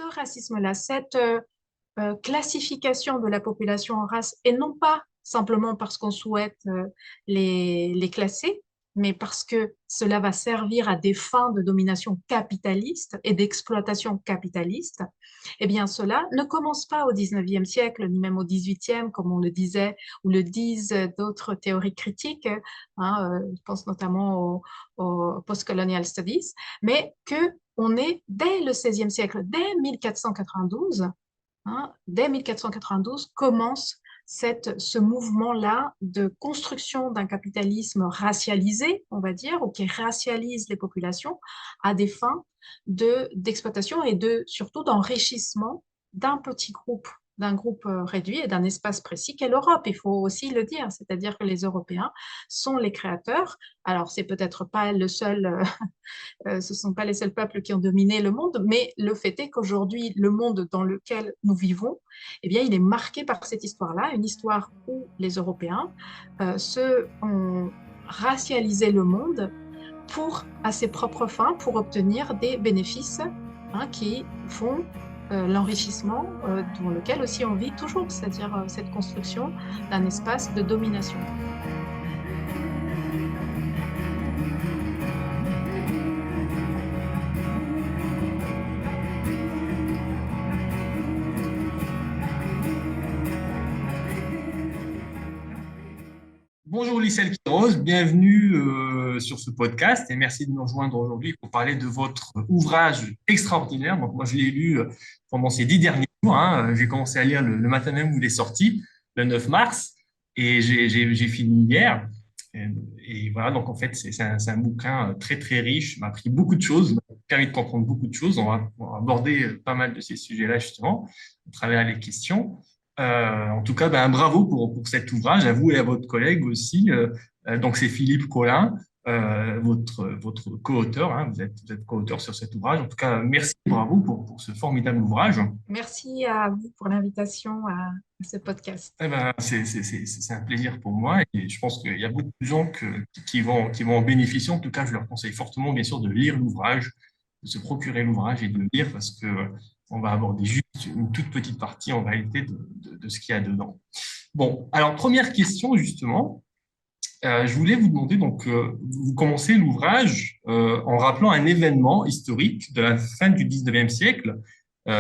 ce racisme-là, cette classification de la population en race, et non pas simplement parce qu'on souhaite les classer, mais parce que cela va servir à des fins de domination capitaliste et d'exploitation capitaliste, eh bien cela ne commence pas au 19e siècle, ni même au 18e, comme on le disait, ou le disent d'autres théories critiques, hein, je pense notamment au post-colonial studies, mais que on est dès le 16e siècle, dès 1492, hein, dès 1492 commence ce mouvement-là de construction d'un capitalisme racialisé, on va dire, ou qui racialise les populations à des fins d'exploitation et surtout d'enrichissement d'un petit groupe, d'un groupe réduit et d'un espace précis qu'est l'Europe. Il faut aussi le dire, c'est-à-dire que les Européens sont les créateurs. Alors, c'est peut-être pas le seul ce ne sont pas les seuls peuples qui ont dominé le monde, mais le fait est qu'aujourd'hui, le monde dans lequel nous vivons, eh bien, il est marqué par cette histoire-là, une histoire où les Européens ont racialisé le monde à ses propres fins, pour obtenir des bénéfices, hein, qui font l'enrichissement dans lequel aussi on vit toujours, c'est-à-dire cette construction d'un espace de domination. Bonjour Lissel Quiroz, bienvenue sur ce podcast et merci de nous rejoindre aujourd'hui pour parler de votre ouvrage extraordinaire. Donc moi je l'ai lu pendant ces 10 derniers jours, hein. J'ai commencé à lire le matin même où il est sorti, le 9 mars, et j'ai fini hier. Et, et voilà, donc en fait c'est un bouquin très très riche, m'a appris beaucoup de choses, m'a permis de comprendre beaucoup de choses. On va aborder pas mal de ces sujets-là justement, à travers les questions. En tout cas, ben, bravo pour cet ouvrage, à vous et à votre collègue aussi. Donc, c'est Philippe Collin, votre co-auteur, hein, vous êtes co-auteur sur cet ouvrage. En tout cas, merci, bravo pour ce formidable ouvrage. Merci à vous pour l'invitation à ce podcast. Eh ben, c'est un plaisir pour moi et je pense qu'il y a beaucoup de gens qui vont en bénéficier. En tout cas, je leur conseille fortement, bien sûr, de lire l'ouvrage, de se procurer l'ouvrage et de le lire parce que on va aborder juste une toute petite partie en réalité de ce qu'il y a dedans. Bon, alors première question justement, je voulais vous demander donc, vous commencez l'ouvrage en rappelant un événement historique de la fin du 19e siècle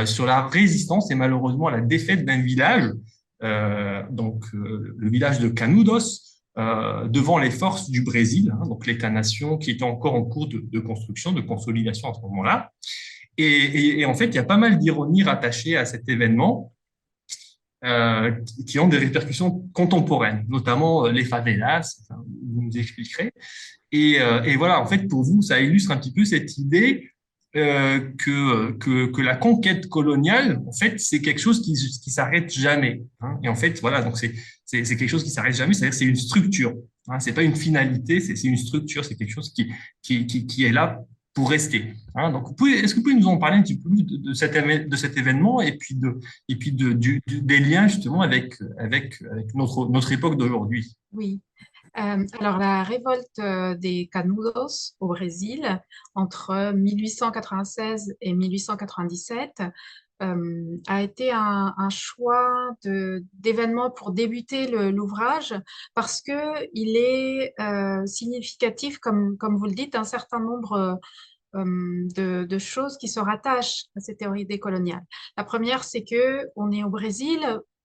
sur la résistance et malheureusement la défaite d'un village, le village de Canudos, devant les forces du Brésil, hein, donc l'État-nation qui était encore en cours de construction, de consolidation à ce moment-là. Et en fait, il y a pas mal d'ironies rattachées à cet événement euh, qui ont des répercussions contemporaines, notamment les favelas, enfin, vous nous expliquerez. Et voilà, en fait, pour vous, ça illustre un petit peu cette idée que la conquête coloniale, en fait, c'est quelque chose qui s'arrête jamais. Hein. Et en fait, voilà, donc c'est quelque chose qui s'arrête jamais, c'est-à-dire c'est une structure. Hein. C'est pas une finalité, c'est une structure, c'est quelque chose qui est là pour rester. Hein. Donc, est-ce que vous pouvez nous en parler un petit peu plus de cet événement et puis des liens justement avec notre époque d'aujourd'hui? Oui. Alors, la révolte des Canudos au Brésil entre 1896 et 1897 a été un choix d'événement pour débuter l'ouvrage parce que il est significatif, comme vous le dites, d'un certain nombre de choses qui se rattachent à ces théories décoloniales. La première, c'est que on est au Brésil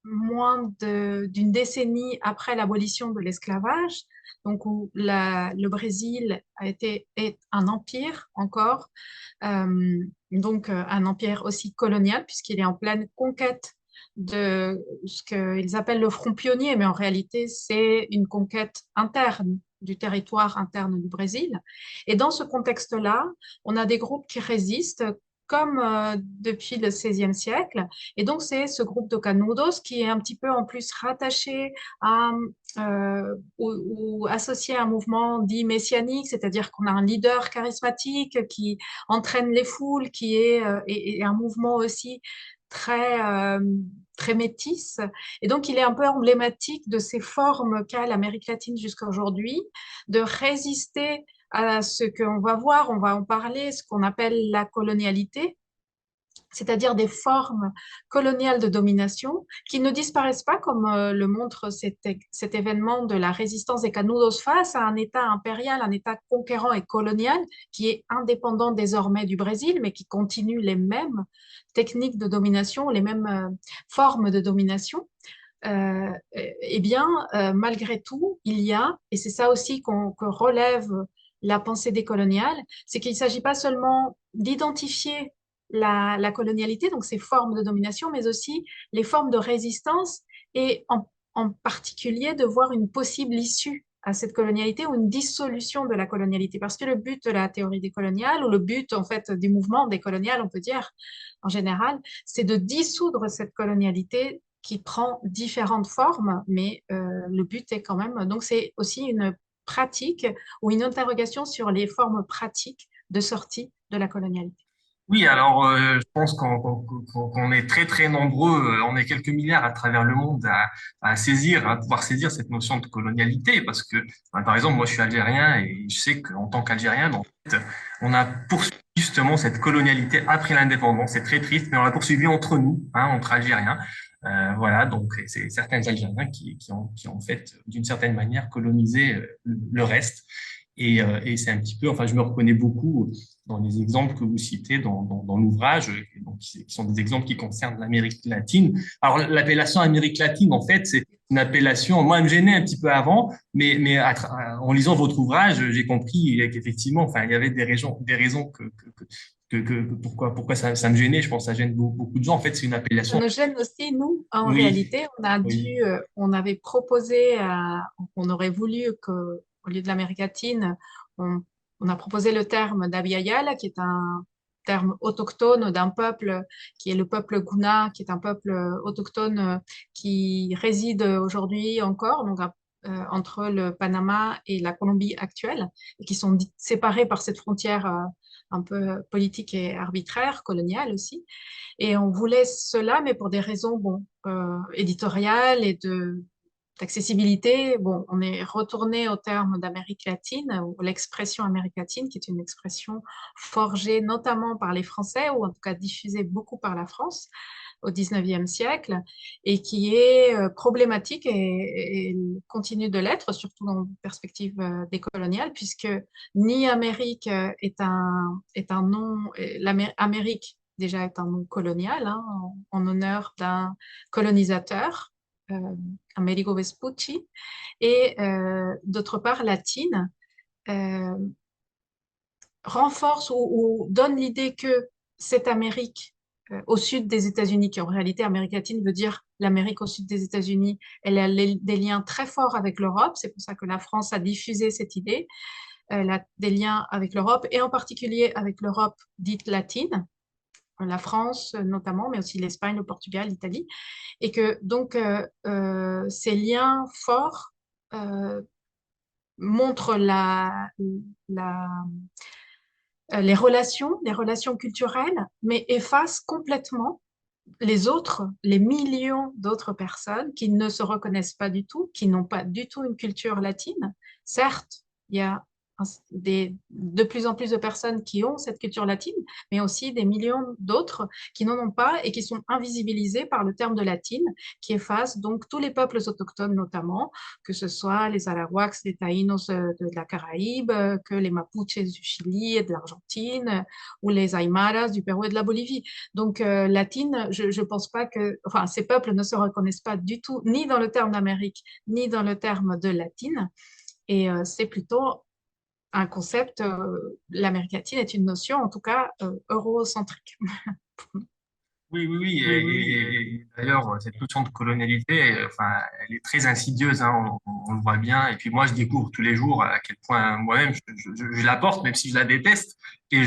moins d'une décennie après l'abolition de l'esclavage, donc où le Brésil est un empire encore, donc un empire aussi colonial puisqu'il est en pleine conquête de ce qu'ils appellent le front pionnier, mais en réalité c'est une conquête interne du territoire interne du Brésil. Et dans ce contexte-là, on a des groupes qui résistent comme depuis le XVIe siècle. Et donc, c'est ce groupe de Canudos qui est un petit peu en plus rattaché à, ou associé à un mouvement dit messianique, c'est-à-dire qu'on a un leader charismatique qui entraîne les foules, qui est et un mouvement aussi très, très métis. Et donc, il est un peu emblématique de ces formes qu'a l'Amérique latine jusqu'à aujourd'hui, de résister à ce qu'on va voir, on va en parler, ce qu'on appelle la colonialité, c'est-à-dire des formes coloniales de domination qui ne disparaissent pas, comme le montre cet événement de la résistance des Canudos face à un État impérial, un État conquérant et colonial qui est indépendant désormais du Brésil, mais qui continue les mêmes techniques de domination, les mêmes formes de domination. Eh bien, malgré tout, il y a, et c'est ça aussi que relève la pensée décoloniale, c'est qu'il ne s'agit pas seulement d'identifier la colonialité, donc ces formes de domination, mais aussi les formes de résistance et en particulier de voir une possible issue à cette colonialité ou une dissolution de la colonialité. Parce que le but de la théorie décoloniale, ou le but en fait du mouvement décolonial, on peut dire en général, c'est de dissoudre cette colonialité qui prend différentes formes, mais le but est quand même, donc c'est aussi une pratique ou une interrogation sur les formes pratiques de sortie de la colonialité. Oui, alors je pense qu'on est très très nombreux, on est quelques milliards à travers le monde à saisir, à pouvoir saisir cette notion de colonialité, parce que par exemple moi je suis algérien et je sais qu'en tant qu'Algérien, en fait, on a poursuivi justement cette colonialité après l'indépendance. C'est très triste, mais on l'a poursuivi entre nous, hein, entre Algériens. Voilà, donc c'est certains Algériens qui ont en fait d'une certaine manière colonisé le reste. Et c'est un petit peu, enfin, je me reconnais beaucoup dans les exemples que vous citez dans l'ouvrage, donc, qui sont des exemples qui concernent l'Amérique latine. Alors, l'appellation Amérique latine, en fait, c'est une appellation, moi, elle me gênait un petit peu avant, mais en lisant votre ouvrage, j'ai compris qu'effectivement, enfin, il y avait des raisons pourquoi ça me gênait. Je pense que ça gêne beaucoup de gens. En fait, c'est une Ça appellation. nous gêne aussi, nous, en Oui, réalité, oui, on avait proposé, on aurait voulu que, au lieu de l'Amérique latine, on, on a proposé le terme d'Abiyayala, qui est un terme autochtone d'un peuple qui est le peuple Guna, qui est un peuple autochtone qui réside aujourd'hui encore, donc entre le Panama et la Colombie actuelle, et qui sont séparés par cette frontière un peu politique et arbitraire, coloniale aussi. Et on voulait cela, mais pour des raisons bon, éditoriales et d'accessibilité. Bon, on est retourné au terme d'Amérique latine, ou l'expression Amérique latine, qui est une expression forgée notamment par les Français, ou en tout cas diffusée beaucoup par la France au XIXe siècle, et qui est problématique et continue de l'être, surtout dans une perspective décoloniale, puisque ni Amérique est un nom, l'Amérique déjà est un nom colonial, hein, en honneur d'un colonisateur, euh, Amerigo Vespucci, et d'autre part, latine, euh, renforce ou donne l'idée que cette Amérique au sud des États-Unis, qui en réalité Amérique latine veut dire l'Amérique au sud des États-Unis, elle a des liens très forts avec l'Europe, c'est pour ça que la France a diffusé cette idée, elle a des liens avec l'Europe, et en particulier avec l'Europe dite latine, la France notamment, mais aussi l'Espagne, le Portugal, l'Italie, et que donc ces liens forts montrent la, les relations culturelles, mais effacent complètement les autres, les millions d'autres personnes qui ne se reconnaissent pas du tout, qui n'ont pas du tout une culture latine. Certes, il y a de plus en plus de personnes qui ont cette culture latine, mais aussi des millions d'autres qui n'en ont pas et qui sont invisibilisés par le terme de latine, qui efface donc tous les peuples autochtones notamment, que ce soit les Arawaks, les Taínos de la Caraïbe, que les Mapuches du Chili et de l'Argentine, ou les Aymaras du Pérou et de la Bolivie. Donc, latine, je ne pense pas que, enfin, ces peuples ne se reconnaissent pas du tout, ni dans le terme d'Amérique, ni dans le terme de latine. Et c'est plutôt un concept, l'Amérique latine est une notion, en tout cas, eurocentrique. oui, oui, oui. Et d'ailleurs, cette notion de colonialité, enfin, elle est très insidieuse, hein, on le voit bien. Et puis moi, je découvre tous les jours à quel point moi-même je la porte, même si je la déteste. Et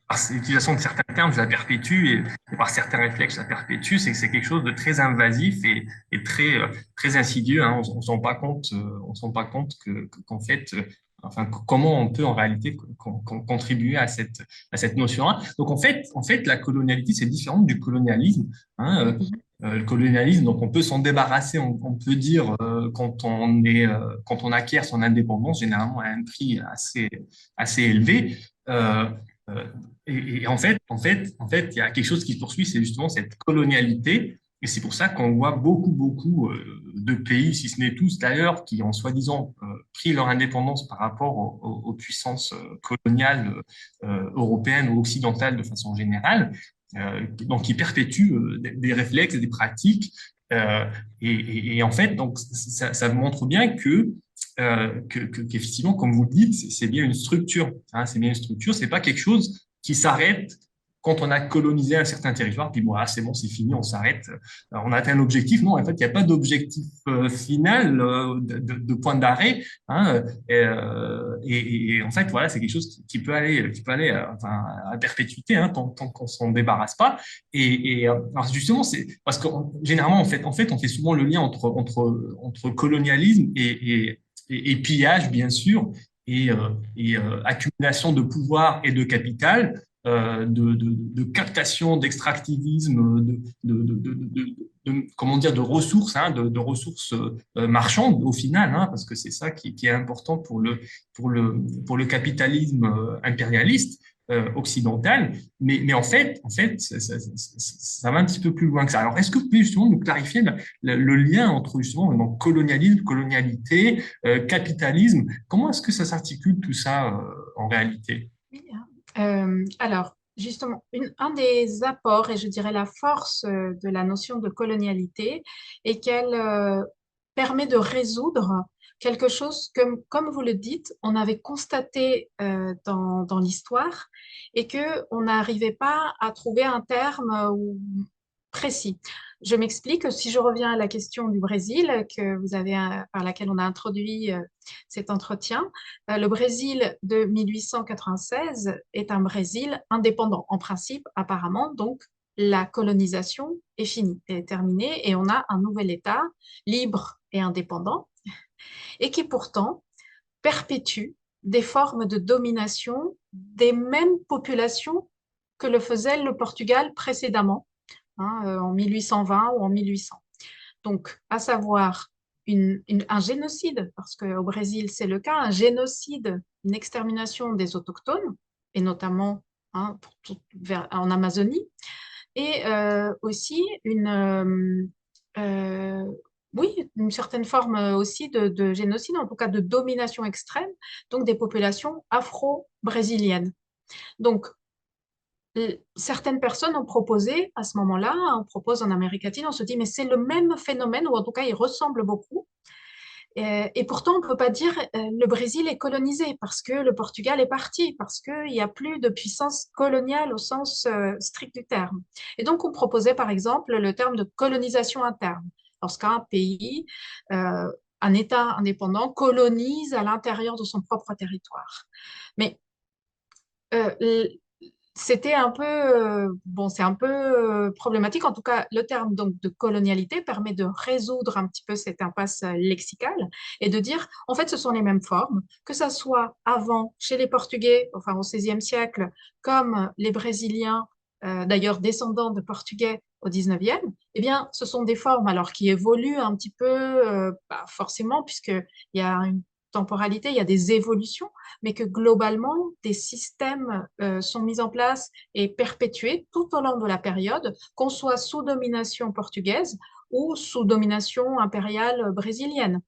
par l'utilisation de certains termes, je la perpétue, et par certains réflexes, je la perpétue. C'est quelque chose de très invasif et très, très insidieux, hein. On s'en rend pas compte, on s'en rend pas compte qu'en fait, enfin, comment on peut en réalité contribuer à cette notion-là. Donc en fait, la colonialité, c'est différent du colonialisme, hein. Le colonialisme, donc on peut s'en débarrasser, on peut dire quand on acquiert son indépendance, généralement à un prix assez élevé. Euh, euh, et il y a quelque chose qui se poursuit, c'est justement cette colonialité. Et c'est pour ça qu'on voit beaucoup de pays, si ce n'est tous d'ailleurs, qui ont soi-disant pris leur indépendance par rapport aux puissances coloniales européennes ou occidentales de façon générale, donc qui perpétuent des réflexes et des pratiques. Et en fait, donc ça montre bien qu'effectivement, comme vous le dites, c'est bien une structure. Hein, c'est bien une structure. C'est pas quelque chose qui s'arrête quand on a colonisé un certain territoire, puis bon, ah, c'est bon, c'est fini, on s'arrête, on a atteint l'objectif. Non, en fait, il n'y a pas d'objectif final, de point d'arrêt. Hein, et en fait, voilà, c'est quelque chose qui peut aller enfin, à perpétuité, hein, tant qu'on s'en débarrasse pas. Alors justement, c'est parce que généralement, on fait souvent le lien entre colonialisme et pillage, bien sûr, accumulation de pouvoir et de capital, de captation, d'extractivisme, comment dire, de ressources, hein, de ressources marchandes au final, hein, parce que c'est ça qui est important pour le capitalisme impérialiste occidental. Mais en fait ça va un petit peu plus loin que ça. Alors, est-ce que vous pouvez justement nous clarifier le lien entre justement donc, colonialisme, colonialité, capitalisme? Comment est-ce que ça s'articule tout ça en réalité? Oui, hein. Alors, justement, un des apports, et je dirais la force de la notion de colonialité, est qu'elle permet de résoudre quelque chose que, comme vous le dites, on avait constaté dans l'histoire et que on n'arrivait pas à trouver un terme précis. Je m'explique. Si je reviens à la question du Brésil que vous avez, par laquelle on a introduit cet entretien, le Brésil de 1896 est un Brésil indépendant, en principe, apparemment. Donc, la colonisation est finie, est terminée, et on a un nouvel État libre et indépendant, et qui pourtant perpétue des formes de domination des mêmes populations que le faisait le Portugal précédemment, hein, en 1820 ou en 1800. Donc, à savoir un génocide, parce qu'au Brésil, c'est le cas, un génocide, une extermination des autochtones, et notamment hein, en Amazonie, et aussi euh, oui, une certaine forme aussi de génocide, en tout cas de domination extrême, donc des populations afro-brésiliennes. Donc, certaines personnes ont proposé à ce moment-là, on propose en Amérique latine, on se dit, mais c'est le même phénomène, ou en tout cas, il ressemble beaucoup. Et pourtant, on ne peut pas dire le Brésil est colonisé parce que le Portugal est parti, parce qu'il n'y a plus de puissance coloniale au sens strict du terme. Et donc, on proposait par exemple le terme de colonisation interne. Lorsqu'un pays, un État indépendant, colonise à l'intérieur de son propre territoire. Mais euh, c'était un peu, bon, c'est un peu problématique. En tout cas, le terme donc de colonialité permet de résoudre un petit peu cette impasse lexicale et de dire, en fait, ce sont les mêmes formes, que ça soit avant chez les Portugais, enfin au XVIe siècle, comme les Brésiliens, d'ailleurs descendants de Portugais au XIXe, eh bien, ce sont des formes alors qui évoluent un petit peu, forcément, puisqu'il y a une temporalité, il y a des évolutions, mais que globalement, des systèmes sont mis en place et perpétués tout au long de la période, qu'on soit sous domination portugaise ou sous domination impériale brésilienne.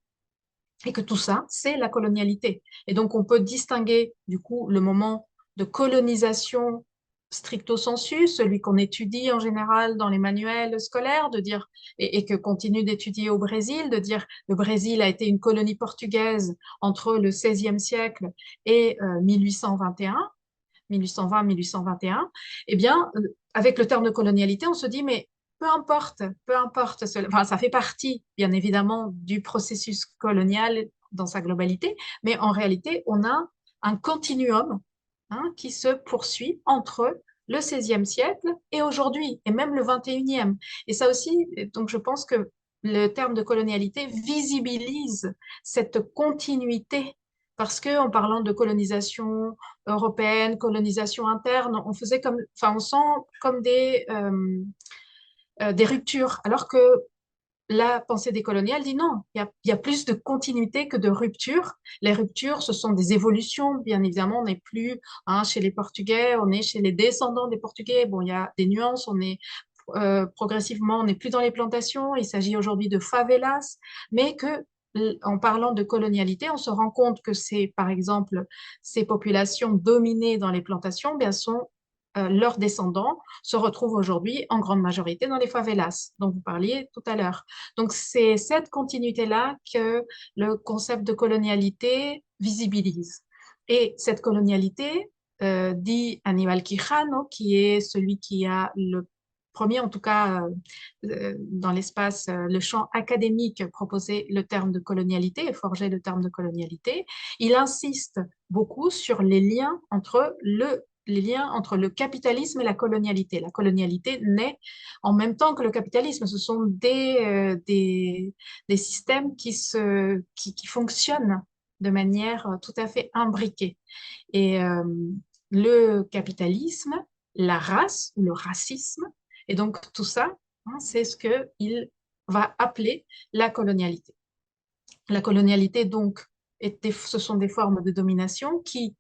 Et que tout ça, c'est la colonialité. Et donc, on peut distinguer, du coup, le moment de colonisation stricto sensu, celui qu'on étudie en général dans les manuels scolaires, de dire, et que continue d'étudier au Brésil, de dire le Brésil a été une colonie portugaise entre le XVIe siècle et 1821, 1820-1821, eh bien, avec le terme de colonialité, on se dit, mais peu importe, enfin, ça fait partie, bien évidemment, du processus colonial dans sa globalité, mais en réalité, on a un continuum hein, qui se poursuit entre le XVIe siècle et aujourd'hui, et même le XXIe. Et ça aussi, donc je pense que le terme de colonialité visibilise cette continuité, parce que en parlant de colonisation européenne, colonisation interne, on faisait comme, enfin, on sent comme des ruptures, alors que la pensée décoloniale dit non, il y a plus de continuité que de rupture. Les ruptures, ce sont des évolutions, bien évidemment, on n'est plus chez les Portugais, on est chez les descendants des Portugais. Bon, il y a des nuances, on est progressivement, on n'est plus dans les plantations, il s'agit aujourd'hui de favelas, mais que en parlant de colonialité, on se rend compte que c'est, par exemple, ces populations dominées dans les plantations, bien sont leurs descendants se retrouvent aujourd'hui en grande majorité dans les favelas, dont vous parliez tout à l'heure. Donc, c'est cette continuité-là que le concept de colonialité visibilise. Et cette colonialité, dit Aníbal Quijano, qui est celui qui a le premier, en tout cas, dans l'espace, le champ académique, proposé le terme de colonialité et forgé le terme de colonialité, il insiste beaucoup sur les liens entre le capitalisme et la colonialité. La colonialité naît en même temps que le capitalisme. Ce sont des systèmes qui fonctionnent de manière tout à fait imbriquée. Et le capitalisme, la race ou le racisme, et donc tout ça, c'est ce qu'il va appeler la colonialité. La colonialité, donc, ce sont des formes de domination qui,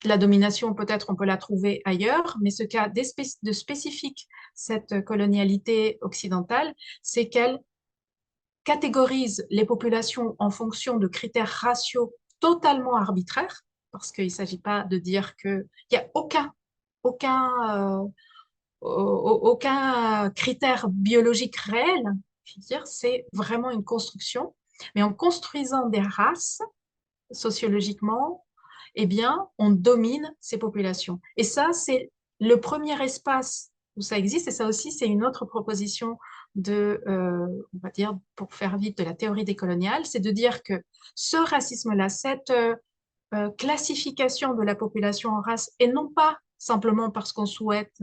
la domination, peut-être on peut la trouver ailleurs, mais ce qu'a de spécifique cette colonialité occidentale, c'est qu'elle catégorise les populations en fonction de critères raciaux totalement arbitraires, parce qu'il ne s'agit pas de dire qu'il n'y a aucun, aucun critère biologique réel. Je veux dire, c'est vraiment une construction. Mais en construisant des races, sociologiquement, eh bien, on domine ces populations. Et ça, c'est le premier espace où ça existe. Et ça aussi, c'est une autre proposition on va dire, pour faire vite, de la théorie décoloniale, c'est de dire que ce racisme-là, cette classification de la population en race, et non pas simplement parce qu'on souhaite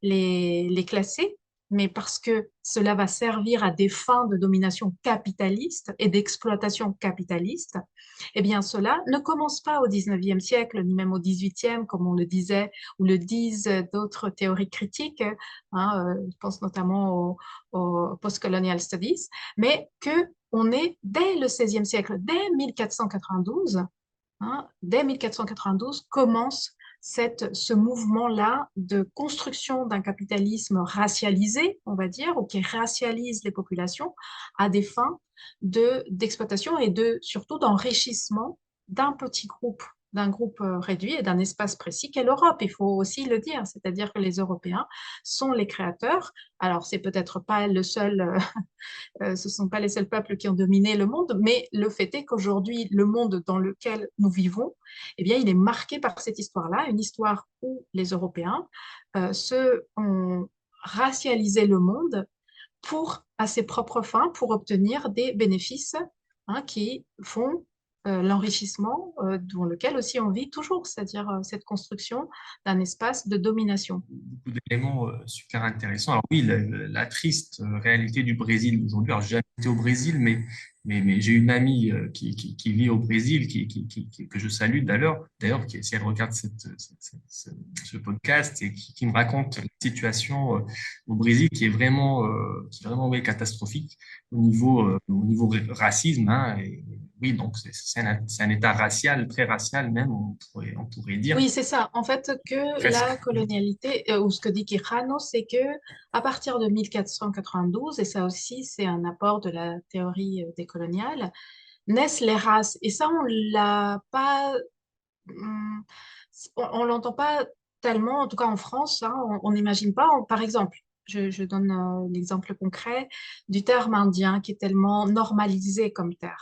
les classer, mais parce que cela va servir à des fins de domination capitaliste et d'exploitation capitaliste, eh bien cela ne commence pas au 19e siècle, ni même au 18e, comme on le disait, ou le disent d'autres théories critiques, je pense notamment au Postcolonial Studies, mais que on est dès le 16e siècle, dès 1492, dès 1492 commence ce mouvement-là de construction d'un capitalisme racialisé, on va dire, ou qui racialise les populations à des fins d'exploitation et surtout d'enrichissement d'un petit groupe, d'un groupe réduit et d'un espace précis qu'est l'Europe. Il faut aussi le dire, c'est-à-dire que les Européens sont les créateurs. Alors, c'est peut-être pas le seul ce ne sont pas les seuls peuples qui ont dominé le monde, mais le fait est qu'aujourd'hui, le monde dans lequel nous vivons, eh bien, il est marqué par cette histoire-là, une histoire où les Européens ont racialisé le monde à ses propres fins, pour obtenir des bénéfices qui font l'enrichissement dans lequel aussi on vit toujours, c'est-à-dire cette construction d'un espace de domination. Beaucoup d'éléments super intéressants. Alors oui, la triste réalité du Brésil aujourd'hui. Alors, j'ai jamais été au Brésil, mais j'ai une amie qui vit au Brésil, que je salue d'ailleurs, si elle regarde ce podcast et qui me raconte la situation au Brésil qui est vraiment ouais, catastrophique au niveau racisme. Et oui, donc c'est un État racial, très racial même, on pourrait dire. Oui, c'est ça. En fait, que Presque. la colonialité, ou ce que dit Quijano, c'est que à partir de 1492, et ça aussi c'est un apport de la théorie décoloniale, naissent les races. Et ça, on l'a pas, hum, on l'entend pas tellement, en tout cas en France, on n'imagine pas. Par exemple, je donne l'exemple concret du terme indien qui est tellement normalisé comme terme.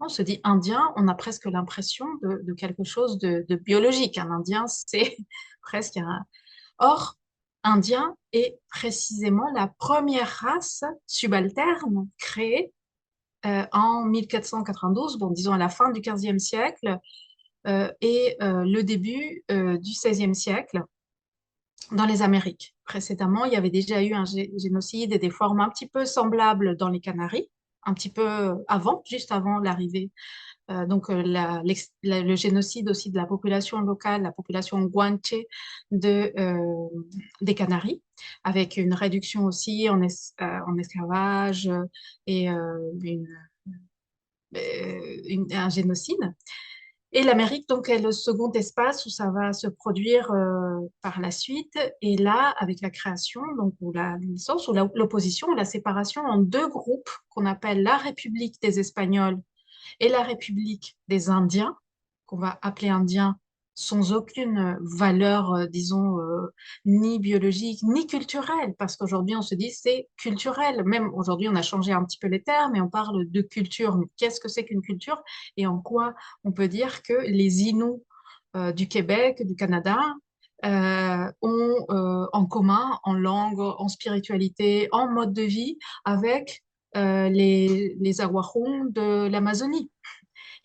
On se dit indien, on a presque l'impression de quelque chose de biologique. Un indien, c'est presque un... Or, indien est précisément la première race subalterne créée en 1492, bon, disons à la fin du 15e siècle, et le début du 16e siècle dans les Amériques. Précédemment, il y avait déjà eu un génocide et des formes un petit peu semblables dans les Canaries, un petit peu avant, juste avant l'arrivée Le génocide aussi de la population locale, la population guanche des Canaries, avec une réduction aussi en esclavage et un génocide. Et l'Amérique, donc, est le second espace où ça va se produire par la suite. Et là, avec la création, donc, ou la naissance, ou l'opposition, la séparation en deux groupes qu'on appelle la République des Espagnols et la République des Indiens, qu'on va appeler Indiens sans aucune valeur, disons, ni biologique, ni culturelle, parce qu'aujourd'hui, on se dit c'est culturel. Même aujourd'hui, on a changé un petit peu les termes et on parle de culture. Mais qu'est-ce que c'est qu'une culture et en quoi on peut dire que les Inuits du Québec, du Canada, ont en commun, en langue, en spiritualité, en mode de vie, avec les Aguajún de l'Amazonie.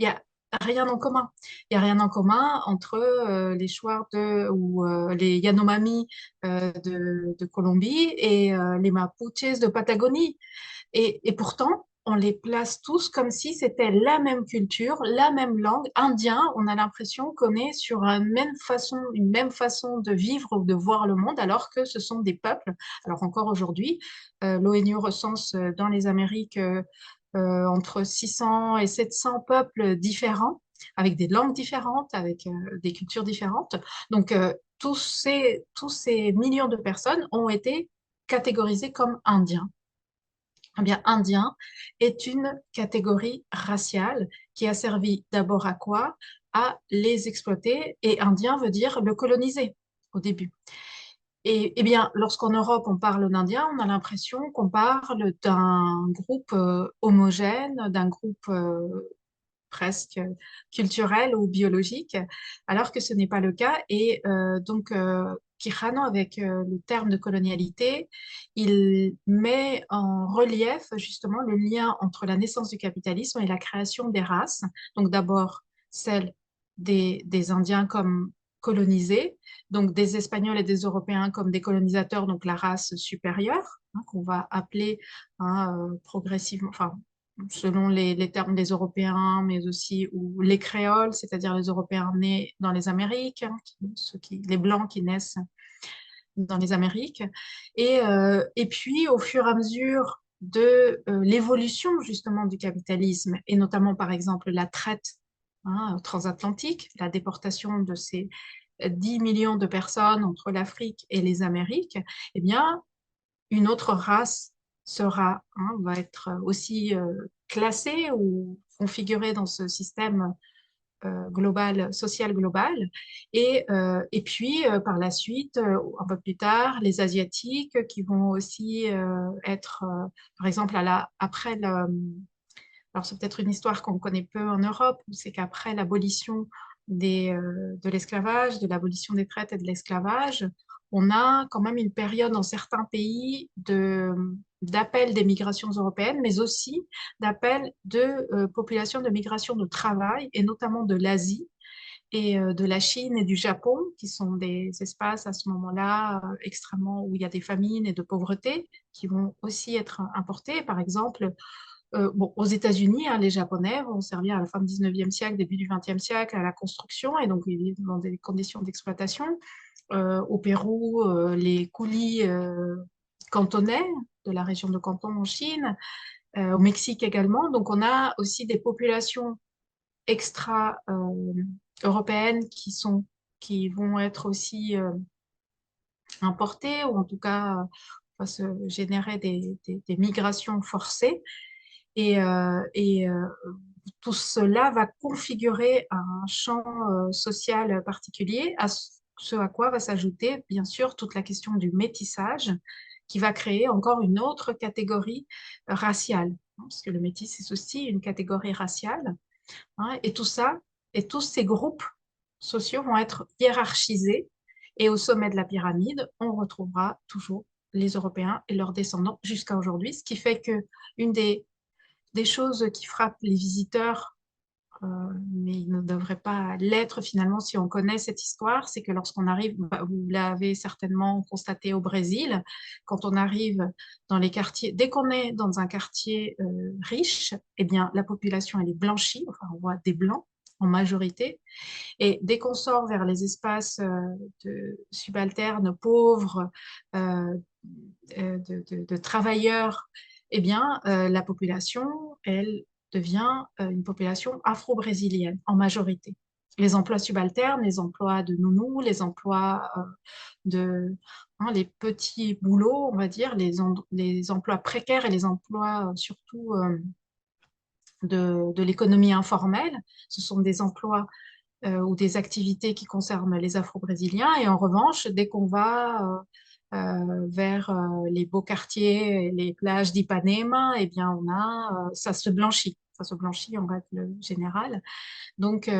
Il y a rien en commun. Il y a rien en commun entre les Shuar ou les Yanomami de Colombie et les Mapuches de Patagonie. Et pourtant, on les place tous comme si c'était la même culture, la même langue. Indien, on a l'impression qu'on est sur une même façon de vivre ou de voir le monde, alors que ce sont des peuples. Alors encore aujourd'hui, l'ONU recense dans les Amériques entre 600 et 700 peuples différents, avec des langues différentes, avec des cultures différentes. Donc, tous ces millions de personnes ont été catégorisées comme indiens. Eh bien, indien est une catégorie raciale qui a servi d'abord à quoi? À les exploiter. Et indien veut dire le coloniser au début. Et eh bien, lorsqu'en Europe on parle d'Indiens, on a l'impression qu'on parle d'un groupe homogène, d'un groupe presque culturel ou biologique, alors que ce n'est pas le cas. Et Quijano, avec le terme de colonialité, il met en relief justement le lien entre la naissance du capitalisme et la création des races. Donc d'abord celle des Indiens comme colonisés, donc des Espagnols et des Européens comme des colonisateurs, donc la race supérieure, hein, qu'on va appeler progressivement, enfin selon les termes des Européens, mais aussi ou les créoles, c'est-à-dire les Européens nés dans les Amériques, hein, les Blancs qui naissent dans les Amériques. Et puis, au fur et à mesure de l'évolution justement du capitalisme, et notamment par exemple la traite transatlantique, la déportation de ces 10 millions de personnes entre l'Afrique et les Amériques, eh bien, une autre race va être aussi classée ou configurée dans ce système global, social global. Et puis, par la suite, un peu plus tard, les Asiatiques qui vont aussi être, par exemple, après alors c'est peut-être une histoire qu'on connaît peu en Europe, c'est qu'après l'abolition de l'esclavage, de l'abolition des traites et de l'esclavage, on a quand même une période dans certains pays d'appel des migrations européennes, mais aussi d'appel de populations de migration de travail, et notamment de l'Asie et de la Chine et du Japon, qui sont des espaces à ce moment-là extrêmement où il y a des famines et de pauvreté, qui vont aussi être importés. Par exemple, aux États-Unis, hein, les Japonais vont servir à la fin du 19e siècle, début du 20e siècle à la construction, et donc ils vivent dans des conditions d'exploitation. Au Pérou, les coulis cantonais de la région de Canton en Chine, au Mexique également. Donc on a aussi des populations extra-européennes qui vont être aussi importées, ou en tout cas va se générer des migrations forcées. Et tout cela va configurer un champ social particulier, ce à quoi va s'ajouter, bien sûr, toute la question du métissage, qui va créer encore une autre catégorie raciale, hein, parce que le métis c'est aussi une catégorie raciale, hein, et tout ça, et tous ces groupes sociaux vont être hiérarchisés, et au sommet de la pyramide, on retrouvera toujours les Européens et leurs descendants jusqu'à aujourd'hui, ce qui fait que une des choses qui frappent les visiteurs mais il ne devrait pas l'être finalement si on connaît cette histoire. C'est que lorsqu'on arrive, bah, vous l'avez certainement constaté au Brésil, quand on arrive dans les quartiers, dès qu'on est dans un quartier riche, eh bien la population elle est blanchie, enfin on voit des blancs en majorité, et dès qu'on sort vers les espaces subalternes, pauvres, euh, de travailleurs, eh bien, la population, elle devient une population afro-brésilienne en majorité. Les emplois subalternes, les emplois de nounou, les emplois les petits boulots, on va dire, les emplois précaires et les emplois surtout de l'économie informelle, ce sont des emplois ou des activités qui concernent les Afro-Brésiliens. Et en revanche, dès qu'on va vers les beaux quartiers et les plages d'Ipanema, eh bien, ça se blanchit. Ça se blanchit en règle générale. Donc,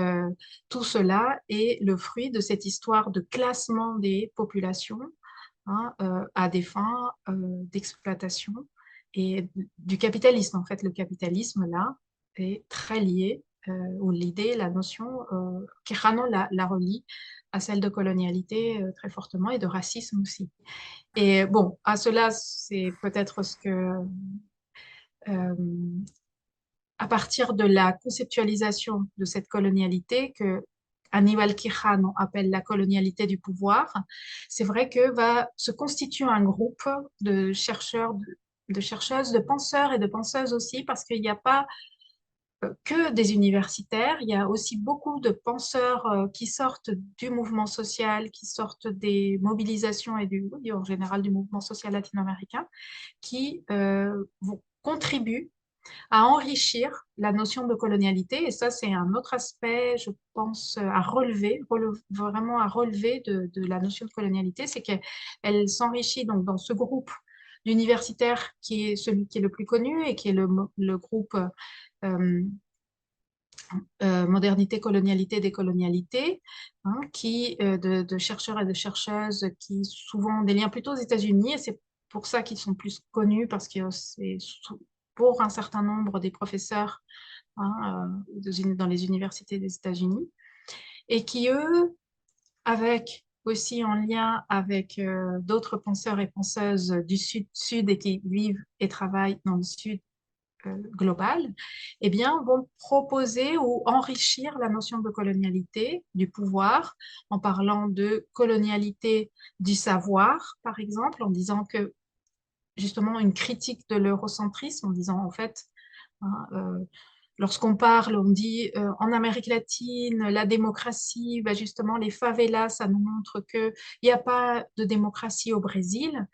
tout cela est le fruit de cette histoire de classement des populations à des fins d'exploitation et du capitalisme. En fait, le capitalisme, là, est très lié, où l'idée, la notion, Quijano la relie à celle de colonialité très fortement et de racisme aussi. Et bon, à cela, c'est peut-être ce que, euh, à partir de la conceptualisation de cette colonialité que Aníbal Quijano appelle la colonialité du pouvoir, c'est vrai que va se constituer un groupe de chercheurs, de chercheuses, de penseurs et de penseuses aussi, parce qu'il n'y a pas que des universitaires, il y a aussi beaucoup de penseurs qui sortent du mouvement social, qui sortent des mobilisations et oui, en général du mouvement social latino-américain, qui contribuent à enrichir la notion de colonialité. Et ça, c'est un autre aspect, je pense, à relever, vraiment à relever de la notion de colonialité, c'est qu'elle s'enrichit donc dans ce groupe d'universitaires qui est celui qui est le plus connu et qui est le groupe euh, Modernité, colonialité, décolonialité, de chercheurs et de chercheuses qui souvent ont des liens plutôt aux États-Unis, et c'est pour ça qu'ils sont plus connus, parce que c'est pour un certain nombre des professeurs dans les universités des États-Unis, et qui, eux, avec aussi en lien avec d'autres penseurs et penseuses du Sud et qui vivent et travaillent dans le Sud global, eh bien, vont proposer ou enrichir la notion de colonialité, du pouvoir, en parlant de colonialité du savoir, par exemple, en disant que justement une critique de l'eurocentrisme, en disant en fait, hein, lorsqu'on parle, on dit en Amérique latine, la démocratie, ben justement, les favelas, ça nous montre qu'il n'y a pas de démocratie au Brésil.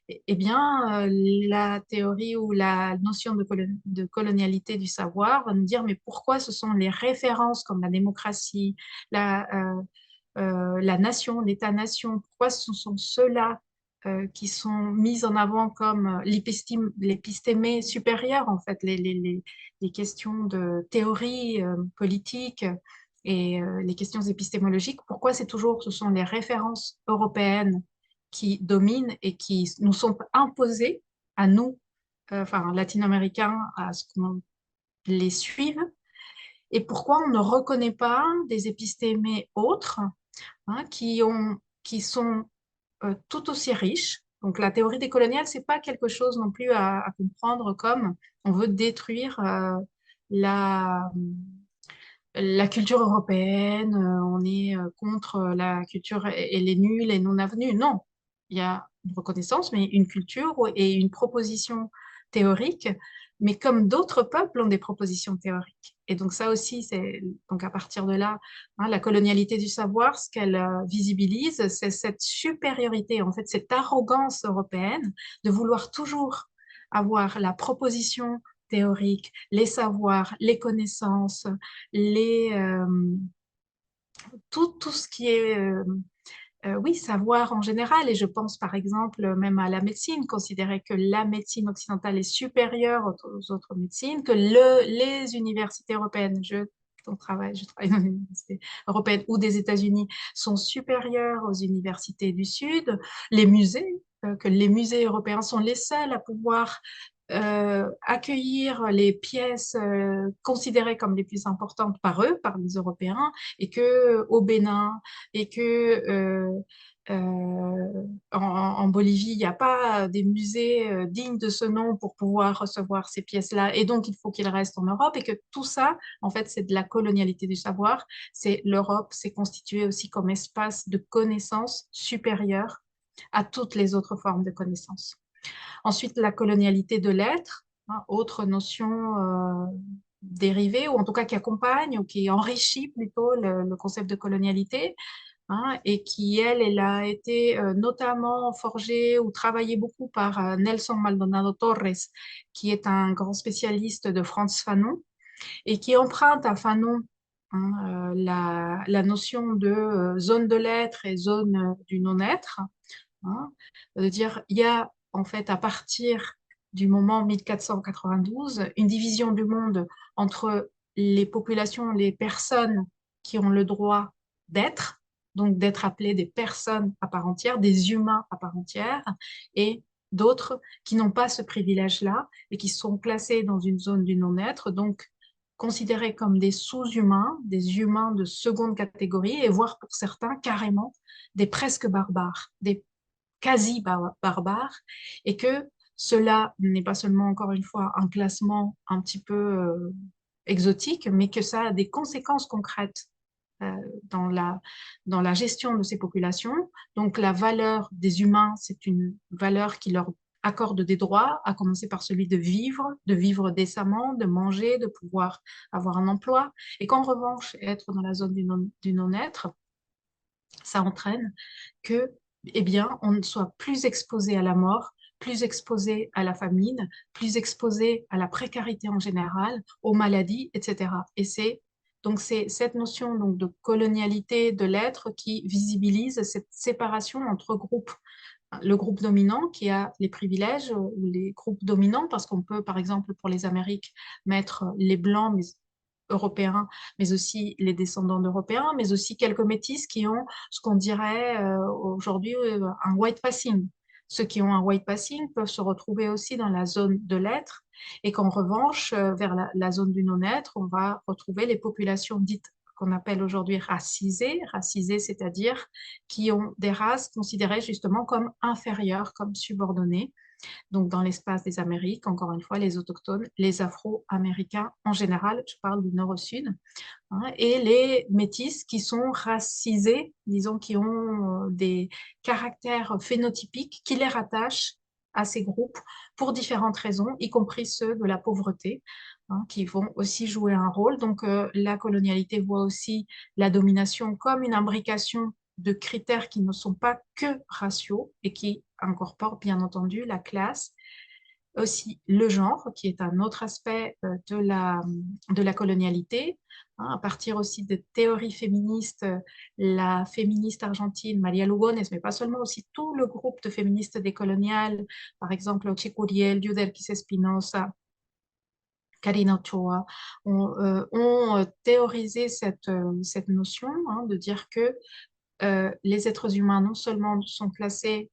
Eh bien, la théorie ou la notion de colonialité du savoir va nous dire, mais pourquoi ce sont les références comme la démocratie, la nation, l'État-nation, pourquoi ce sont ceux-là qui sont mis en avant comme l'épistémé supérieur, en fait, les questions de théorie politique et les questions épistémologiques, pourquoi c'est toujours, ce sont les références européennes qui dominent et qui nous sont imposées à nous, enfin latino-américains, à ce qu'on les suive, et pourquoi on ne reconnaît pas des épistémés autres qui sont tout aussi riches. Donc la théorie décoloniale, c'est pas quelque chose non plus à comprendre comme on veut détruire la, la culture européenne, on est contre la culture et les nuls et non avenus. Non, il y a une reconnaissance, mais une culture et une proposition théorique, mais comme d'autres peuples ont des propositions théoriques. Et donc ça aussi, c'est donc à partir de là, la colonialité du savoir, ce qu'elle visibilise, c'est cette supériorité, en fait, cette arrogance européenne de vouloir toujours avoir la proposition théorique, les savoirs, les connaissances, les, tout ce qui est, oui, savoir en général. Et je pense par exemple même à la médecine, considérer que la médecine occidentale est supérieure aux autres médecines, que les universités européennes, je travaille dans les universités européennes ou des États-Unis, sont supérieures aux universités du Sud, les musées, que les musées européens sont les seuls à pouvoir accueillir les pièces considérées comme les plus importantes par eux, par les Européens, et que au Bénin et que en Bolivie, il n'y a pas des musées dignes de ce nom pour pouvoir recevoir ces pièces-là, et donc il faut qu'ils restent en Europe, et que tout ça, en fait, c'est de la colonialité du savoir. C'est l'Europe s'est constituée aussi comme espace de connaissance supérieure à toutes les autres formes de connaissance. Ensuite, la colonialité de l'être, hein, autre notion dérivée, ou en tout cas qui accompagne ou qui enrichit plutôt le concept de colonialité, hein, et qui, elle a été notamment forgée ou travaillée beaucoup par Nelson Maldonado Torres, qui est un grand spécialiste de Frantz Fanon, et qui emprunte à Fanon, hein, la notion de zone de l'être et zone du non-être, hein, de dire il y a en fait à partir du moment 1492 une division du monde entre les populations, les personnes qui ont le droit d'être, donc d'être appelées des personnes à part entière, des humains à part entière, et d'autres qui n'ont pas ce privilège-là et qui sont placés dans une zone du non-être, donc considérés comme des sous-humains, des humains de seconde catégorie, et voire pour certains carrément des presque barbares, des quasi barbare, et que cela n'est pas seulement, encore une fois, un classement un petit peu exotique, mais que ça a des conséquences concrètes euh, dans dans la gestion de ces populations. Donc la valeur des humains, c'est une valeur qui leur accorde des droits, à commencer par celui de vivre décemment, de manger, de pouvoir avoir un emploi. Et qu'en revanche, être dans la zone du non-être, ça entraîne que, eh bien, on soit plus exposé à la mort, plus exposé à la famine, plus exposé à la précarité en général, aux maladies, etc. Et c'est cette notion donc de colonialité de l'être qui visibilise cette séparation entre groupes. Le groupe dominant qui a les privilèges, ou les groupes dominants, parce qu'on peut, par exemple, pour les Amériques, mettre les Blancs, mais européens, mais aussi les descendants d'Européens, mais aussi quelques métis qui ont ce qu'on dirait aujourd'hui un white passing. Ceux qui ont un white passing peuvent se retrouver aussi dans la zone de l'être, et qu'en revanche, vers la zone du non-être, on va retrouver les populations dites qu'on appelle aujourd'hui racisées, c'est-à-dire qui ont des races considérées justement comme inférieures, comme subordonnées, donc dans l'espace des Amériques, encore une fois, les autochtones, les Afro-Américains en général, je parle du nord au sud, hein, et les métis qui sont racisés, disons, qui ont des caractères phénotypiques qui les rattachent à ces groupes pour différentes raisons, y compris ceux de la pauvreté, hein, qui vont aussi jouer un rôle. Donc la colonialité voit aussi la domination comme une imbrication de critères qui ne sont pas que raciaux et qui incorporent bien entendu la classe, aussi le genre, qui est un autre aspect de la colonialité, hein, à partir aussi de théories féministes, la féministe argentine Maria Lugones, mais pas seulement, aussi tout le groupe de féministes décoloniales, par exemple Chico Uriel, Yudelkis Espinosa, Karina Ochoa, ont théorisé cette notion, hein, de dire que les êtres humains non seulement sont classés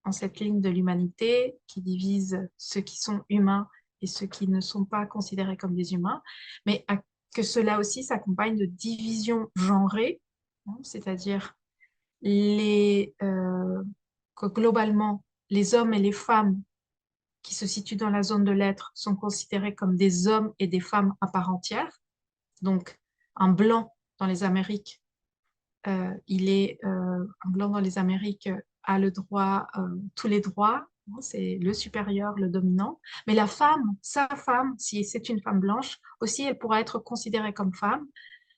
en cette ligne de l'humanité qui divise ceux qui sont humains et ceux qui ne sont pas considérés comme des humains, mais que cela aussi s'accompagne de divisions genrées, hein, c'est-à-dire que globalement, les hommes et les femmes qui se situent dans la zone de l'être sont considérés comme des hommes et des femmes à part entière. Donc, un blanc dans les Amériques, un blanc dans les Amériques a le droit, tous les droits, hein, c'est le supérieur, le dominant. Mais la femme, sa femme, si c'est une femme blanche, aussi elle pourra être considérée comme femme,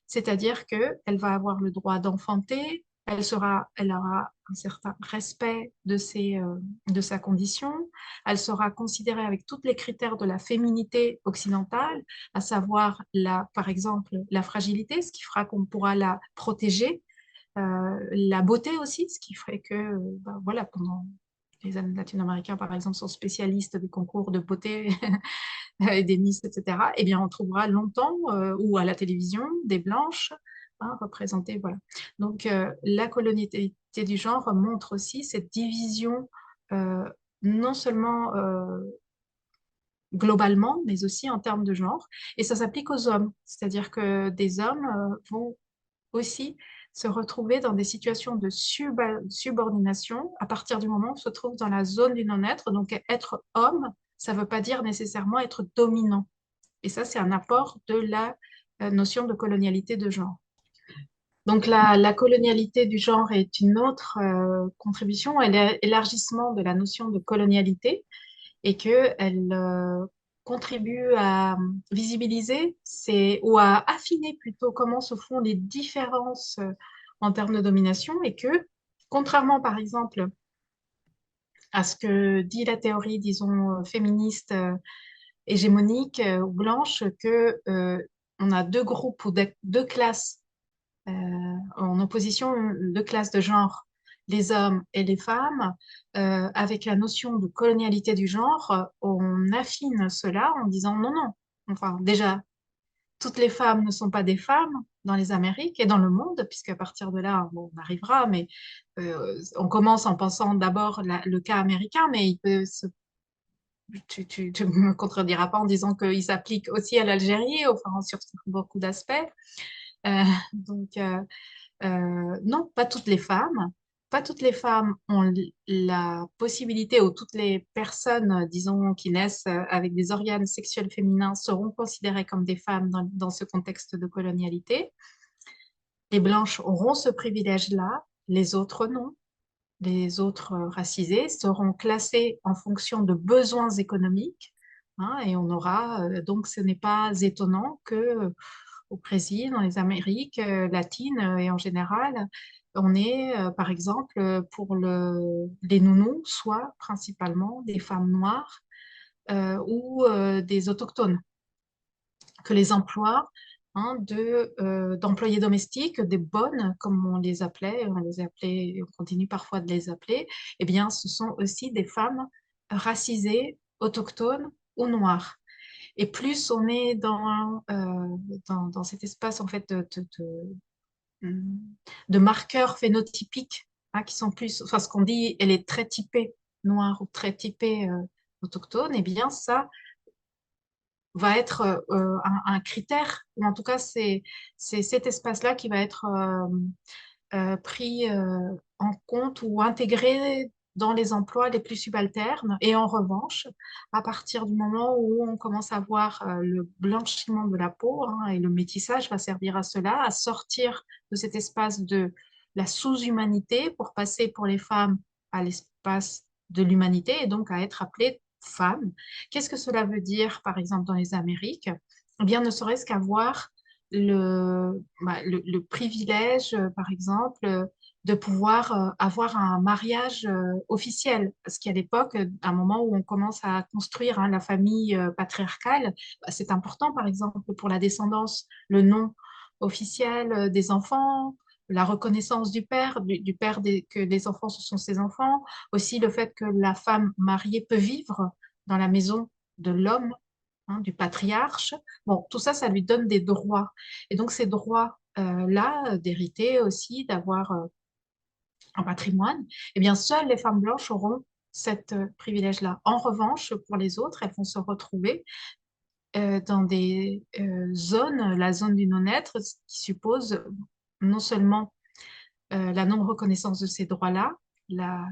c'est-à-dire qu'elle va avoir le droit d'enfanter, elle aura un certain respect de sa condition, elle sera considérée avec tous les critères de la féminité occidentale, à savoir par exemple la fragilité, ce qui fera qu'on pourra la protéger, la beauté aussi, ce qui ferait que, ben voilà, pendant les années latino-américains, par exemple, sont spécialistes des concours de beauté et des Miss, etc., eh bien, on trouvera longtemps, ou à la télévision, des blanches, hein, représentées, voilà. Donc, la colonialité du genre montre aussi cette division, non seulement globalement, mais aussi en termes de genre. Et ça s'applique aux hommes, c'est-à-dire que des hommes vont aussi se retrouver dans des situations de subordination à partir du moment où on se trouve dans la zone du non-être. Donc, être homme, ça ne veut pas dire nécessairement être dominant. Et ça, c'est un apport de la notion de colonialité de genre. Donc, la colonialité du genre est une autre contribution, élargissement de la notion de colonialité et qu'elle contribue à visibiliser ou à affiner plutôt comment se font les différences en termes de domination et que, contrairement par exemple à ce que dit la théorie, disons, féministe hégémonique ou blanche, que on a deux groupes ou deux classes en opposition, deux classes de genre, les hommes et les femmes, avec la notion de colonialité du genre, on affine cela en disant non, non. Enfin, déjà, toutes les femmes ne sont pas des femmes dans les Amériques et dans le monde, puisqu'à partir de là, bon, on arrivera, mais on commence en pensant d'abord le cas américain, mais tu me contrediras pas en disant qu'il s'applique aussi à l'Algérie, enfin, sur beaucoup d'aspects. Donc, non, pas toutes les femmes. Pas toutes les femmes ont la possibilité, ou toutes les personnes, disons, qui naissent avec des organes sexuels féminins seront considérées comme des femmes dans ce contexte de colonialité. Les blanches auront ce privilège-là, les autres non. Les autres racisés seront classés en fonction de besoins économiques, hein, et on aura, donc ce n'est pas étonnant que au Brésil, dans les Amériques latines et en général, on est, par exemple, pour les nounous, soit principalement des femmes noires ou des autochtones, que les emplois hein, d'employés domestiques, des bonnes, comme on les appelait, et on continue parfois de les appeler, eh bien, ce sont aussi des femmes racisées, autochtones ou noires. Et plus on est dans cet espace en fait de marqueurs phénotypiques hein, qui sont plus, enfin ce qu'on dit, elle est très typée noire ou très typée autochtone, et eh bien ça va être un critère, ou en tout cas c'est cet espace-là qui va être pris en compte ou intégré dans les emplois les plus subalternes. Et en revanche, à partir du moment où on commence à voir le blanchiment de la peau, hein, et le métissage va servir à cela, à sortir de cet espace de la sous-humanité pour passer pour les femmes à l'espace de l'humanité et donc à être appelées femmes. Qu'est-ce que cela veut dire, par exemple, dans les Amériques? Eh bien, ne serait-ce qu'avoir le privilège, par exemple, de pouvoir avoir un mariage officiel. Parce qu'à l'époque, à un moment où on commence à construire hein, la famille patriarcale, bah, c'est important, par exemple, pour la descendance, le nom officiel des enfants, la reconnaissance du père, du père que les enfants, ce sont ses enfants, aussi le fait que la femme mariée peut vivre dans la maison de l'homme, hein, du patriarche. Bon, tout ça, ça lui donne des droits. Et donc, ces droits-là, d'hériter aussi, d'avoir un patrimoine, eh bien, seules les femmes blanches auront cet privilège-là. En revanche, pour les autres, elles vont se retrouver dans des zones, la zone du non-être, ce qui suppose non seulement la non-reconnaissance de ces droits-là, la,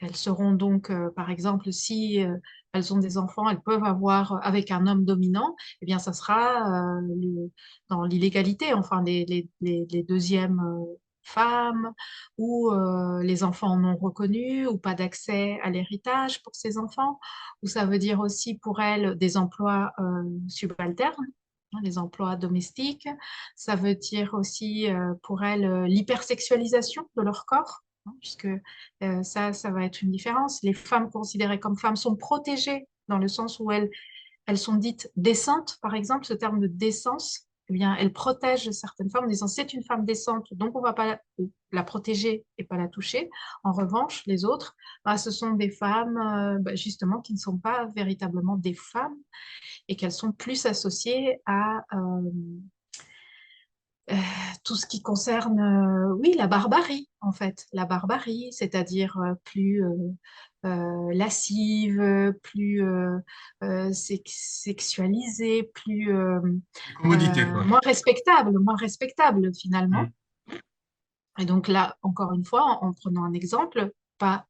elles seront donc, par exemple, si elles ont des enfants, elles peuvent avoir avec un homme dominant, eh bien, ça sera dans l'illégalité, enfin, les deuxièmes femmes ou les enfants non reconnus ou pas d'accès à l'héritage pour ces enfants, ou ça veut dire aussi pour elles des emplois subalternes, hein, les emplois domestiques. Ça veut dire aussi pour elles l'hypersexualisation de leur corps, hein, puisque ça va être une différence. Les femmes considérées comme femmes sont protégées dans le sens où elles sont dites décentes, par exemple, ce terme de décence, eh bien, elle protège certaines femmes en disant c'est une femme décente, donc on ne va pas la protéger et pas la toucher. En revanche, les autres, bah, ce sont des femmes bah, justement qui ne sont pas véritablement des femmes et qu'elles sont plus associées euh, tout ce qui concerne, oui, la barbarie, en fait. La barbarie, c'est-à-dire plus lascive, plus sexualisée, plus Les commodités, quoi. moins respectable Mm. finalement. Et donc là, encore une fois, en prenant un exemple, pas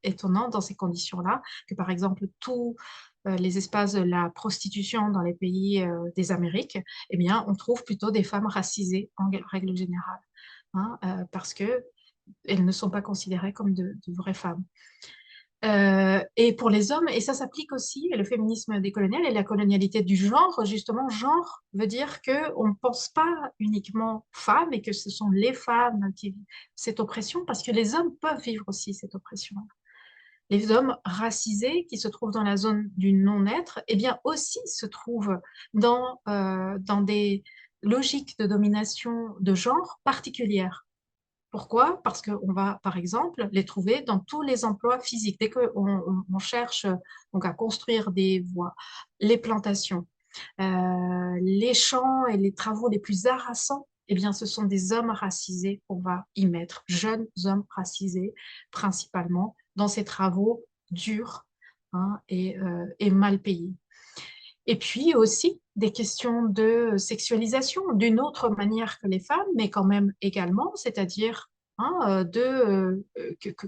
étonnant dans ces conditions-là, que par exemple tous les espaces de la prostitution dans les pays des Amériques, eh bien, on trouve plutôt des femmes racisées en règle générale, hein, parce que elles ne sont pas considérées comme de vraies femmes. Et pour les hommes, et ça s'applique aussi, le féminisme décolonial et la colonialité du genre, justement, genre veut dire qu'on ne pense pas uniquement femmes et que ce sont les femmes qui vivent cette oppression, parce que les hommes peuvent vivre aussi cette oppression. Les hommes racisés qui se trouvent dans la zone du non-être, eh bien aussi se trouvent dans des logiques de domination de genre particulières. Pourquoi? Parce qu'on va, par exemple, les trouver dans tous les emplois physiques. Dès qu'on cherche donc à construire des voies, les plantations, les champs et les travaux les plus harassants, eh bien, ce sont des hommes racisés qu'on va y mettre, jeunes hommes racisés principalement, dans ces travaux durs, hein, et mal payés. Et puis aussi des questions de sexualisation d'une autre manière que les femmes, mais quand même également, c'est-à-dire hein,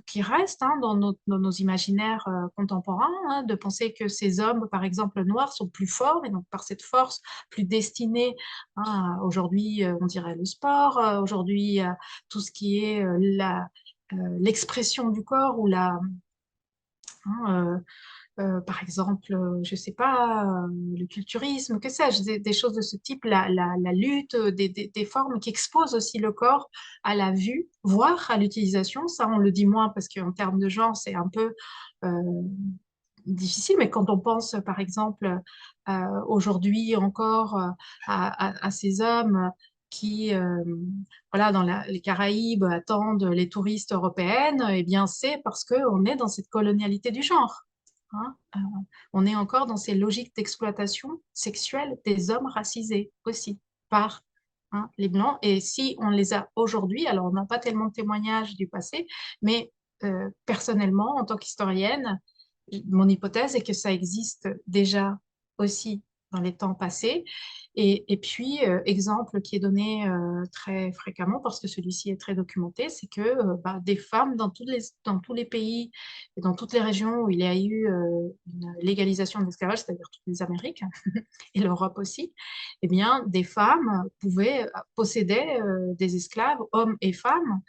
qui reste hein, dans nos imaginaires contemporains, hein, de penser que ces hommes, par exemple noirs, sont plus forts et donc par cette force plus destinés hein, aujourd'hui, on dirait le sport, aujourd'hui tout ce qui est l'expression du corps ou hein, par exemple, je sais pas, le culturisme, que sais-je, des choses de ce type, la lutte, des formes qui exposent aussi le corps à la vue, voire à l'utilisation. Ça, on le dit moins parce qu'en termes de genre, c'est un peu difficile, mais quand on pense, par exemple, aujourd'hui encore à ces hommes qui, voilà, dans les Caraïbes, attendent les touristes européennes, eh bien, c'est parce qu'on est dans cette colonialité du genre. Hein. On est encore dans ces logiques d'exploitation sexuelle des hommes racisés aussi par hein, les Blancs. Et si on les a aujourd'hui, alors on n'a pas tellement de témoignages du passé, mais personnellement, en tant qu'historienne, mon hypothèse est que ça existe déjà aussi dans les temps passés. Et puis, exemple qui est donné très fréquemment, parce que celui-ci est très documenté, c'est que bah, des femmes dans tous les pays et dans toutes les régions où il y a eu une légalisation de l'esclavage, c'est-à-dire toutes les Amériques et l'Europe aussi, eh bien, des femmes pouvaient posséder des esclaves, hommes et femmes,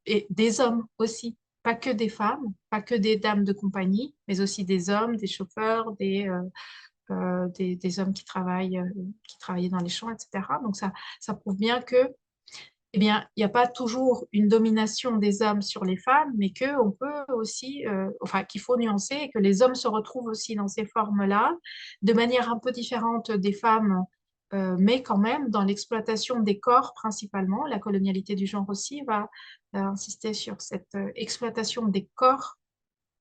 et des hommes aussi, pas que des femmes, pas que des dames de compagnie, mais aussi des hommes, des chauffeurs, des hommes qui travaillaient dans les champs, etc. Donc ça prouve bien que, eh bien, il n'y a pas toujours une domination des hommes sur les femmes, mais que on peut aussi, enfin, qu'il faut nuancer et que les hommes se retrouvent aussi dans ces formes-là, de manière un peu différente des femmes, mais quand même dans l'exploitation des corps principalement. La colonialité du genre aussi va insister sur cette exploitation des corps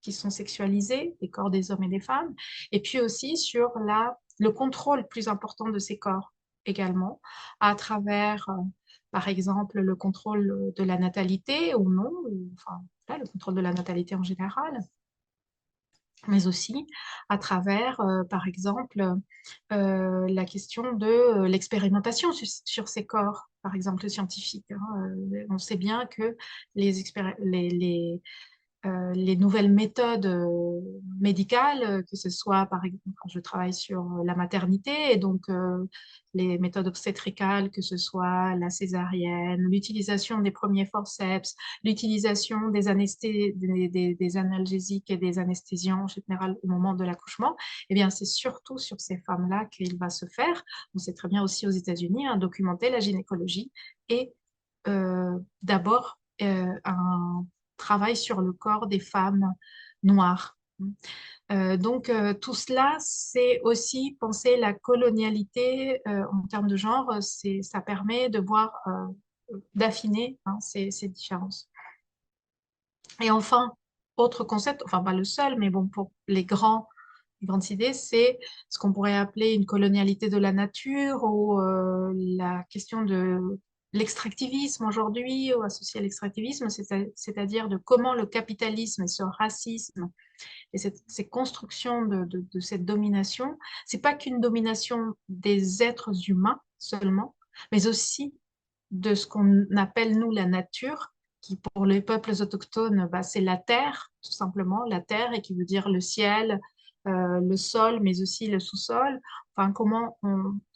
qui sont sexualisés, les corps des hommes et des femmes, et puis aussi sur le contrôle plus important de ces corps également, à travers, par exemple, le contrôle de la natalité ou non, enfin, le contrôle de la natalité en général, mais aussi à travers, par exemple, la question de l'expérimentation sur ces corps, par exemple scientifiques. Hein. On sait bien que les nouvelles méthodes médicales, que ce soit par exemple quand je travaille sur la maternité, et donc les méthodes obstétricales, que ce soit la césarienne, l'utilisation des premiers forceps, l'utilisation des analgésiques et des anesthésiants en général au moment de l'accouchement, eh bien c'est surtout sur ces femmes-là qu'il va se faire. On sait très bien aussi aux États-Unis, hein, documenter la gynécologie et d'abord un travail sur le corps des femmes noires. Tout cela, c'est aussi penser la colonialité en termes de genre, ça permet de voir, d'affiner hein, ces différences. Et enfin, autre concept, enfin pas le seul, mais bon, pour les grands grandes idées, c'est ce qu'on pourrait appeler une colonialité de la nature ou la question de l'extractivisme aujourd'hui, ou associé à l'extractivisme, c'est-à-dire de comment le capitalisme et ce racisme et ces constructions de cette domination, c'est pas qu'une domination des êtres humains seulement, mais aussi de ce qu'on appelle, nous, la nature, qui pour les peuples autochtones, bah, c'est la terre, tout simplement, la terre, et qui veut dire le ciel, le sol, mais aussi le sous-sol. Enfin,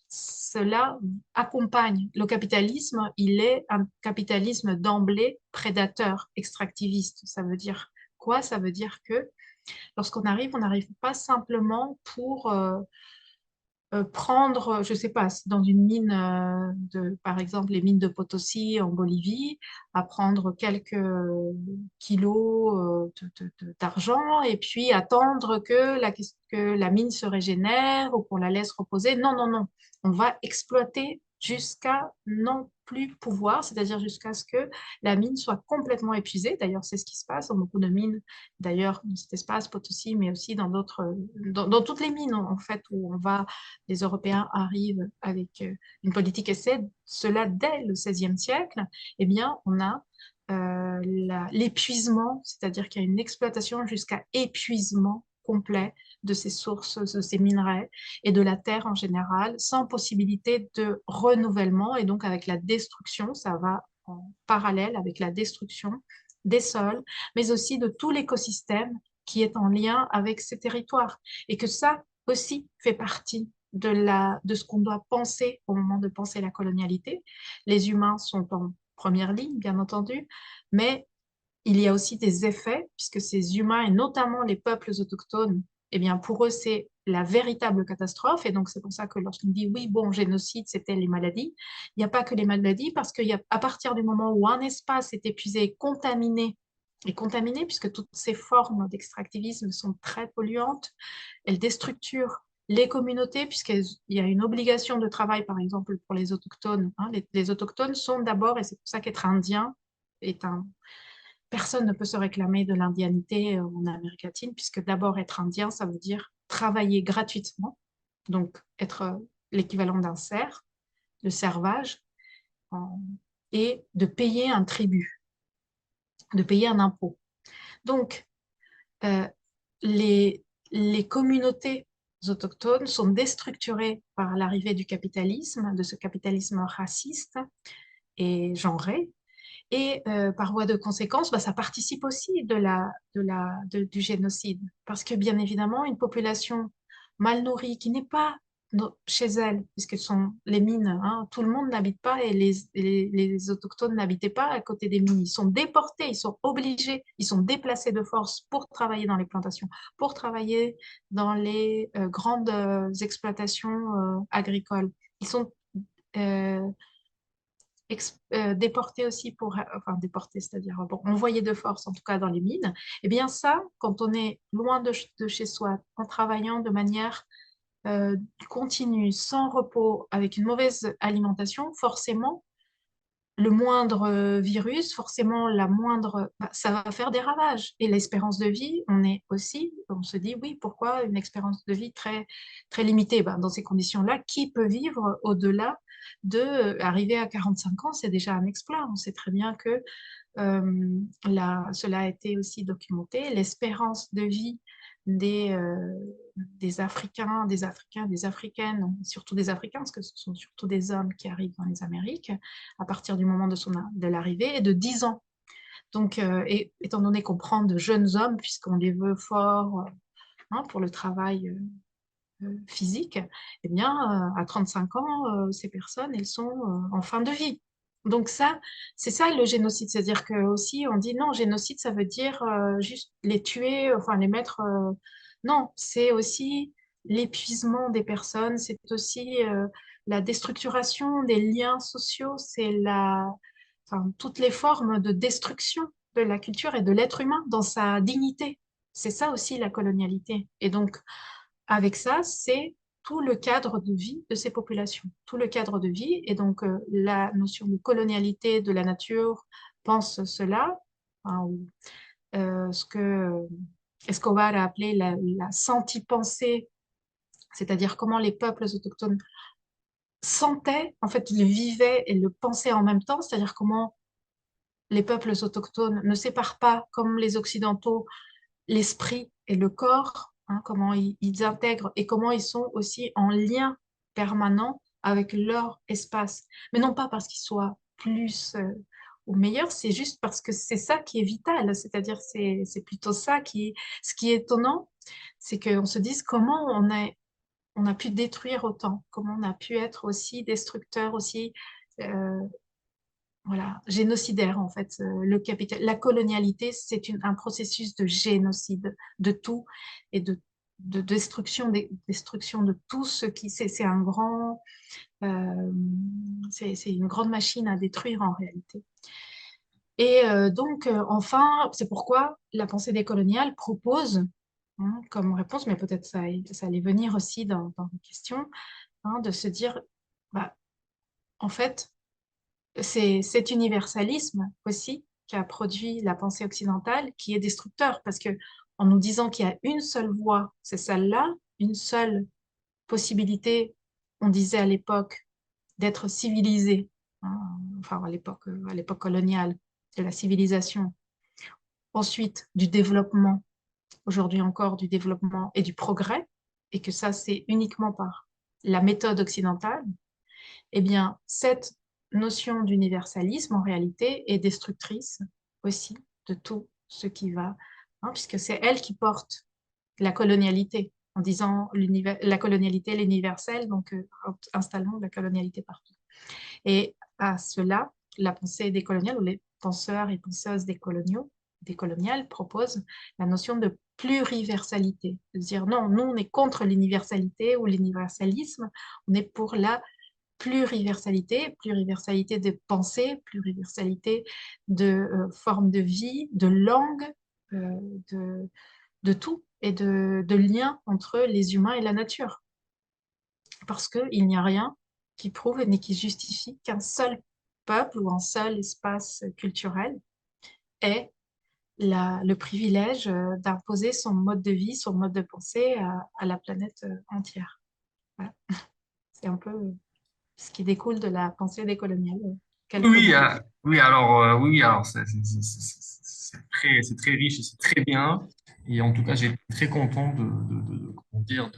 cela accompagne le capitalisme, il est un capitalisme d'emblée prédateur, extractiviste. Ça veut dire quoi? Ça veut dire que lorsqu'on arrive, on n'arrive pas simplement pour prendre, je ne sais pas, si dans une mine, par exemple les mines de Potosi en Bolivie, à prendre quelques kilos d'argent et puis attendre que la mine se régénère ou qu'on la laisse reposer. Non, non, non. On va exploiter jusqu'à non plus pouvoir, c'est-à-dire jusqu'à ce que la mine soit complètement épuisée. D'ailleurs, c'est ce qui se passe dans beaucoup de mines, d'ailleurs, dans cet espace Potosi, mais aussi dans d'autres, dans toutes les mines, en fait, où les Européens arrivent avec une politique, et c'est cela dès le XVIe siècle, eh bien, on a l'épuisement, c'est-à-dire qu'il y a une exploitation jusqu'à épuisement complet de ces sources, de ces minerais et de la terre en général, sans possibilité de renouvellement. Et donc, avec la destruction, ça va en parallèle avec la destruction des sols, mais aussi de tout l'écosystème qui est en lien avec ces territoires. Et que ça aussi fait partie de ce qu'on doit penser au moment de penser la colonialité. Les humains sont en première ligne, bien entendu, mais il y a aussi des effets, puisque ces humains, et notamment les peuples autochtones, eh bien, pour eux, c'est la véritable catastrophe. Et donc, c'est pour ça que lorsqu'on dit, oui, bon, génocide, c'était les maladies, il n'y a pas que les maladies, parce qu'à partir du moment où un espace est épuisé, contaminé, puisque toutes ces formes d'extractivisme sont très polluantes, elles déstructurent les communautés, puisqu'il y a une obligation de travail, par exemple, pour les autochtones. Hein. Les autochtones sont d'abord, et c'est pour ça qu'être indien est un personne ne peut se réclamer de l'indianité en Amérique latine, puisque d'abord être indien, ça veut dire travailler gratuitement, donc être l'équivalent d'un serf, de servage, en- et de payer un tribut, de payer un impôt. Donc, euh, les, les communautés autochtones sont déstructurées par l'arrivée du capitalisme, de ce capitalisme raciste et genré. Et par voie de conséquence, bah, ça participe aussi du génocide. Parce que bien évidemment, une population mal nourrie qui n'est pas chez elle, puisque ce sont les mines, hein, tout le monde n'habite pas et les autochtones n'habitaient pas à côté des mines. Ils sont déportés, ils sont obligés, ils sont déplacés de force pour travailler dans les plantations, pour travailler dans les grandes exploitations agricoles. Ils sont euh, déportés aussi enfin déportés, c'est-à-dire bon, envoyés de force en tout cas dans les mines, eh bien ça, quand on est loin de chez soi, en travaillant de manière continue, sans repos, avec une mauvaise alimentation, forcément, le moindre virus, forcément, bah, ça va faire des ravages. Et l'espérance de vie, on se dit, oui, pourquoi une espérance de vie très, très limitée? Ben, dans ces conditions-là, qui peut vivre au-delà arriver à 45 ans? C'est déjà un exploit. On sait très bien que cela a été aussi documenté. L'espérance de vie des, euh, des Africains, des Africaines, surtout des Africains, parce que ce sont surtout des hommes qui arrivent dans les Amériques, à partir du moment de l'arrivée, est de 10 ans. Donc, étant donné qu'on prend de jeunes hommes, puisqu'on les veut forts hein, pour le travail physique, eh bien, à 35 ans, ces personnes, elles sont en fin de vie. Donc ça, c'est ça le génocide. C'est-à-dire que aussi, on dit non, génocide, ça veut dire juste les tuer, enfin les mettre. Non, c'est aussi l'épuisement des personnes, c'est aussi la déstructuration des liens sociaux, enfin, toutes les formes de destruction de la culture et de l'être humain dans sa dignité. C'est ça aussi la colonialité. Et donc, avec ça, c'est tout le cadre de vie de ces populations, tout le cadre de vie. Et donc, la notion de colonialité de la nature pense cela, hein, ce que Escobar a appelé la senti-pensée, c'est-à-dire comment les peuples autochtones sentaient, en fait, le vivaient et le pensaient en même temps, c'est-à-dire comment les peuples autochtones ne séparent pas, comme les Occidentaux, l'esprit et le corps, hein, comment ils intègrent et comment ils sont aussi en lien permanent avec leur espace. Mais non pas parce qu'ils soient plus ou meilleurs, c'est juste parce que c'est ça qui est vital, c'est-à-dire c'est plutôt ça ce qui est étonnant, c'est qu'on se dise comment on a pu détruire autant, comment on a pu être aussi destructeur, aussi euh, voilà, génocidaire en fait. La colonialité, c'est un processus de génocide de tout et de destruction de tout ce qui, c'est un grand, euh, c'est une grande machine à détruire en réalité. Et donc, enfin, c'est pourquoi la pensée décoloniale propose, hein, comme réponse, mais peut-être ça allait venir aussi dans vos questions, hein, de se dire, bah, en fait, c'est cet universalisme aussi qui a produit la pensée occidentale qui est destructeur parce que en nous disant qu'il y a une seule voie, c'est celle-là, une seule possibilité, on disait à l'époque d'être civilisé, hein, enfin à l'époque coloniale, de la civilisation, ensuite du développement, aujourd'hui encore du développement et du progrès, et que ça c'est uniquement par la méthode occidentale, eh bien, cette notion d'universalisme, en réalité, est destructrice aussi de tout ce qui va, hein, puisque c'est elle qui porte la colonialité, en disant la colonialité, l'universel, donc installons la colonialité partout. Et à cela, la pensée décoloniale, ou les penseurs et penseuses décoloniales proposent la notion de pluriversalité, de dire non, nous on est contre l'universalité ou l'universalisme, on est pour la pluriversalité, pluriversalité de pensée, pluriversalité de formes de vie, de langue, euh, de, de tout et de liens entre les humains et la nature. Parce qu'il n'y a rien qui prouve ni qui justifie qu'un seul peuple ou un seul espace culturel ait le privilège d'imposer son mode de vie, son mode de pensée à la planète entière. Voilà. C'est un peu ce qui découle de la pensée décoloniale. Quelques Oui, mots. oui, alors, oui, alors c'est très riche et c'est très bien. Et en tout cas, j'ai été très content comment dire,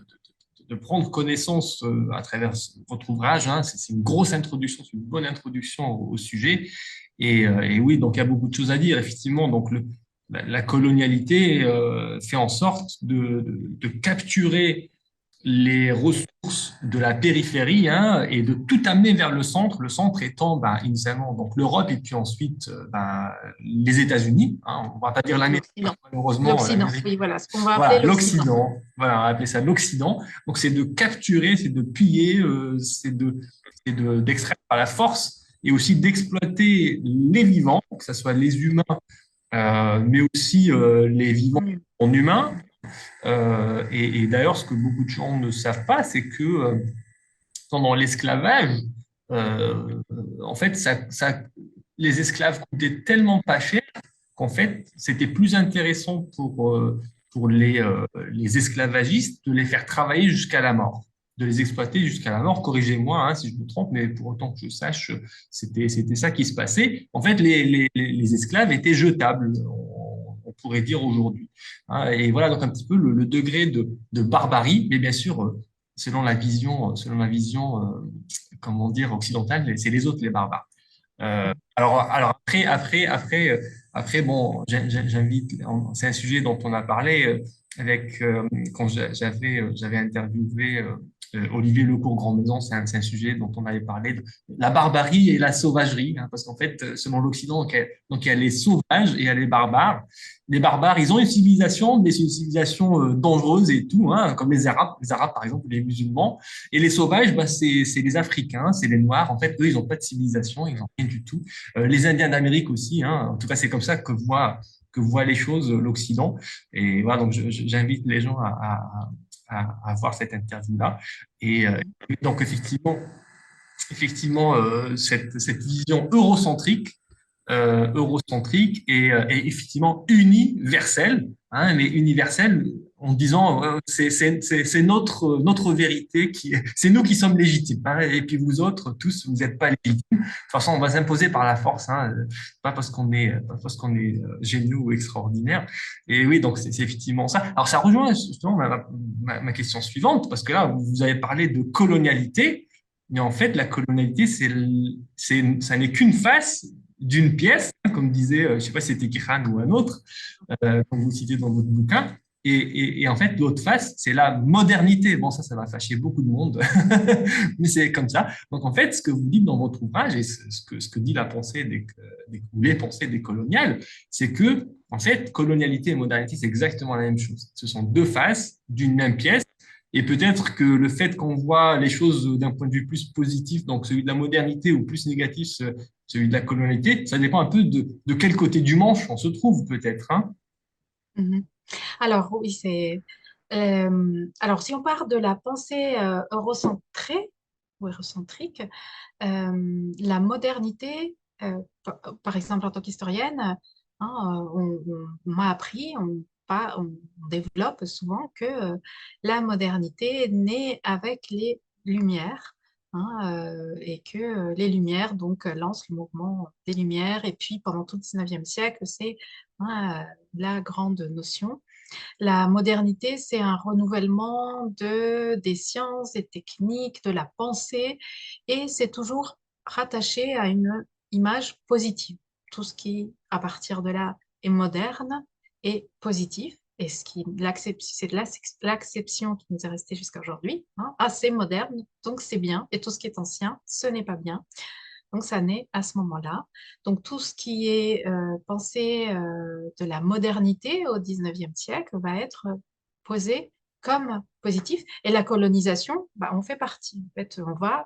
de prendre connaissance à travers votre ouvrage, hein. C'est une grosse introduction, c'est une bonne introduction au sujet. Et oui, donc il y a beaucoup de choses à dire, effectivement. Donc la colonialité fait en sorte de capturer les ressources de la périphérie, hein, et de tout amener vers le centre étant initialement donc l'Europe et puis ensuite les États-Unis. Hein, on va pas dire l'Amérique, L'Occident. malheureusement L'Occident, l'Amérique. oui, voilà, ce qu'on va appeler Voilà, l'Occident. l'Occident. Voilà, on va appeler ça l'Occident. Donc c'est de capturer, c'est de piller, d'extraire par la force et aussi d'exploiter les vivants, que ce soit les humains, mais aussi les vivants Mm. en humain. Et d'ailleurs, ce que beaucoup de gens ne savent pas, c'est que pendant l'esclavage, euh, en fait, les esclaves coûtaient tellement pas cher qu'en fait, c'était plus intéressant pour les esclavagistes de les faire travailler jusqu'à la mort, de les exploiter jusqu'à la mort. Corrigez-moi hein, si je me trompe, mais pour autant que je sache, c'était ça qui se passait. En fait, les esclaves étaient jetables, on pourrait dire aujourd'hui. Hein. Et voilà donc un petit peu le degré de barbarie, mais bien sûr, selon la vision, comment dire, occidentale, c'est les autres les barbares. Alors après, bon, j'invite, c'est un sujet dont on a parlé quand j'avais interviewé Olivier Lecourt Grand Maison, c'est un sujet dont on avait parlé de la barbarie et la sauvagerie, hein, parce qu'en fait, selon l'Occident, donc il y a les sauvages et il y a les barbares. Les barbares, ils ont une civilisation, mais c'est une civilisation dangereuse et tout, hein, comme les Arabes par exemple, ou les musulmans. Et les sauvages, c'est les Africains, c'est les Noirs. En fait, eux, ils n'ont pas de civilisation, ils n'ont rien du tout. Les Indiens d'Amérique aussi, hein. En tout cas, c'est comme ça que voit les choses l'Occident. Et voilà, donc j'invite les gens à voir cette interview-là. Mhm. Donc, effectivement, cette vision eurocentrique eurocentrique et effectivement universel, hein, mais universel en disant c'est notre vérité c'est nous qui sommes légitimes, hein, et puis vous autres tous vous n'êtes pas légitimes. De toute façon, on va s'imposer par la force, hein, pas parce qu'on est géniaux ou extraordinaires. Et oui, donc c'est effectivement ça. Alors ça rejoint justement ma question suivante, parce que là vous avez parlé de colonialité. Mais en fait, la colonialité, ça n'est qu'une face d'une pièce, hein, comme disait, je ne sais pas si c'était Kiran ou un autre, comme vous citez dans votre bouquin. Et en fait, l'autre face, c'est la modernité. Bon, ça va fâcher beaucoup de monde, mais c'est comme ça. Donc, en fait, ce que vous dites dans votre ouvrage et ce que dit la pensée ou les pensées décoloniales, c'est que, en fait, colonialité et modernité, c'est exactement la même chose. Ce sont deux faces d'une même pièce. Et peut-être que le fait qu'on voit les choses d'un point de vue plus positif, donc celui de la modernité, ou plus négatif, celui de la colonialité, ça dépend un peu de quel côté du manche on se trouve, peut-être, hein. Mhm. Alors, oui, alors, si on part de la pensée eurocentrée ou eurocentrique, la modernité, par exemple, en tant qu'historienne, hein, on m'a appris, on développe souvent que la modernité naît avec les Lumières, hein, et que les Lumières donc lancent le mouvement des Lumières, et puis pendant tout le 19e siècle, c'est hein, la grande notion. La modernité, c'est un renouvellement des sciences, des techniques, de la pensée, et c'est toujours rattaché à une image positive. Tout ce qui, à partir de là, est moderne est positif. Et c'est de l'acception qui nous est restée jusqu'à aujourd'hui. Hein. Ah, c'est moderne, donc c'est bien. Et tout ce qui est ancien, ce n'est pas bien. Donc, ça naît à ce moment-là. Donc, tout ce qui est pensée de la modernité au 19e siècle va être posé comme positif. Et la colonisation, bah, on fait partie. En fait,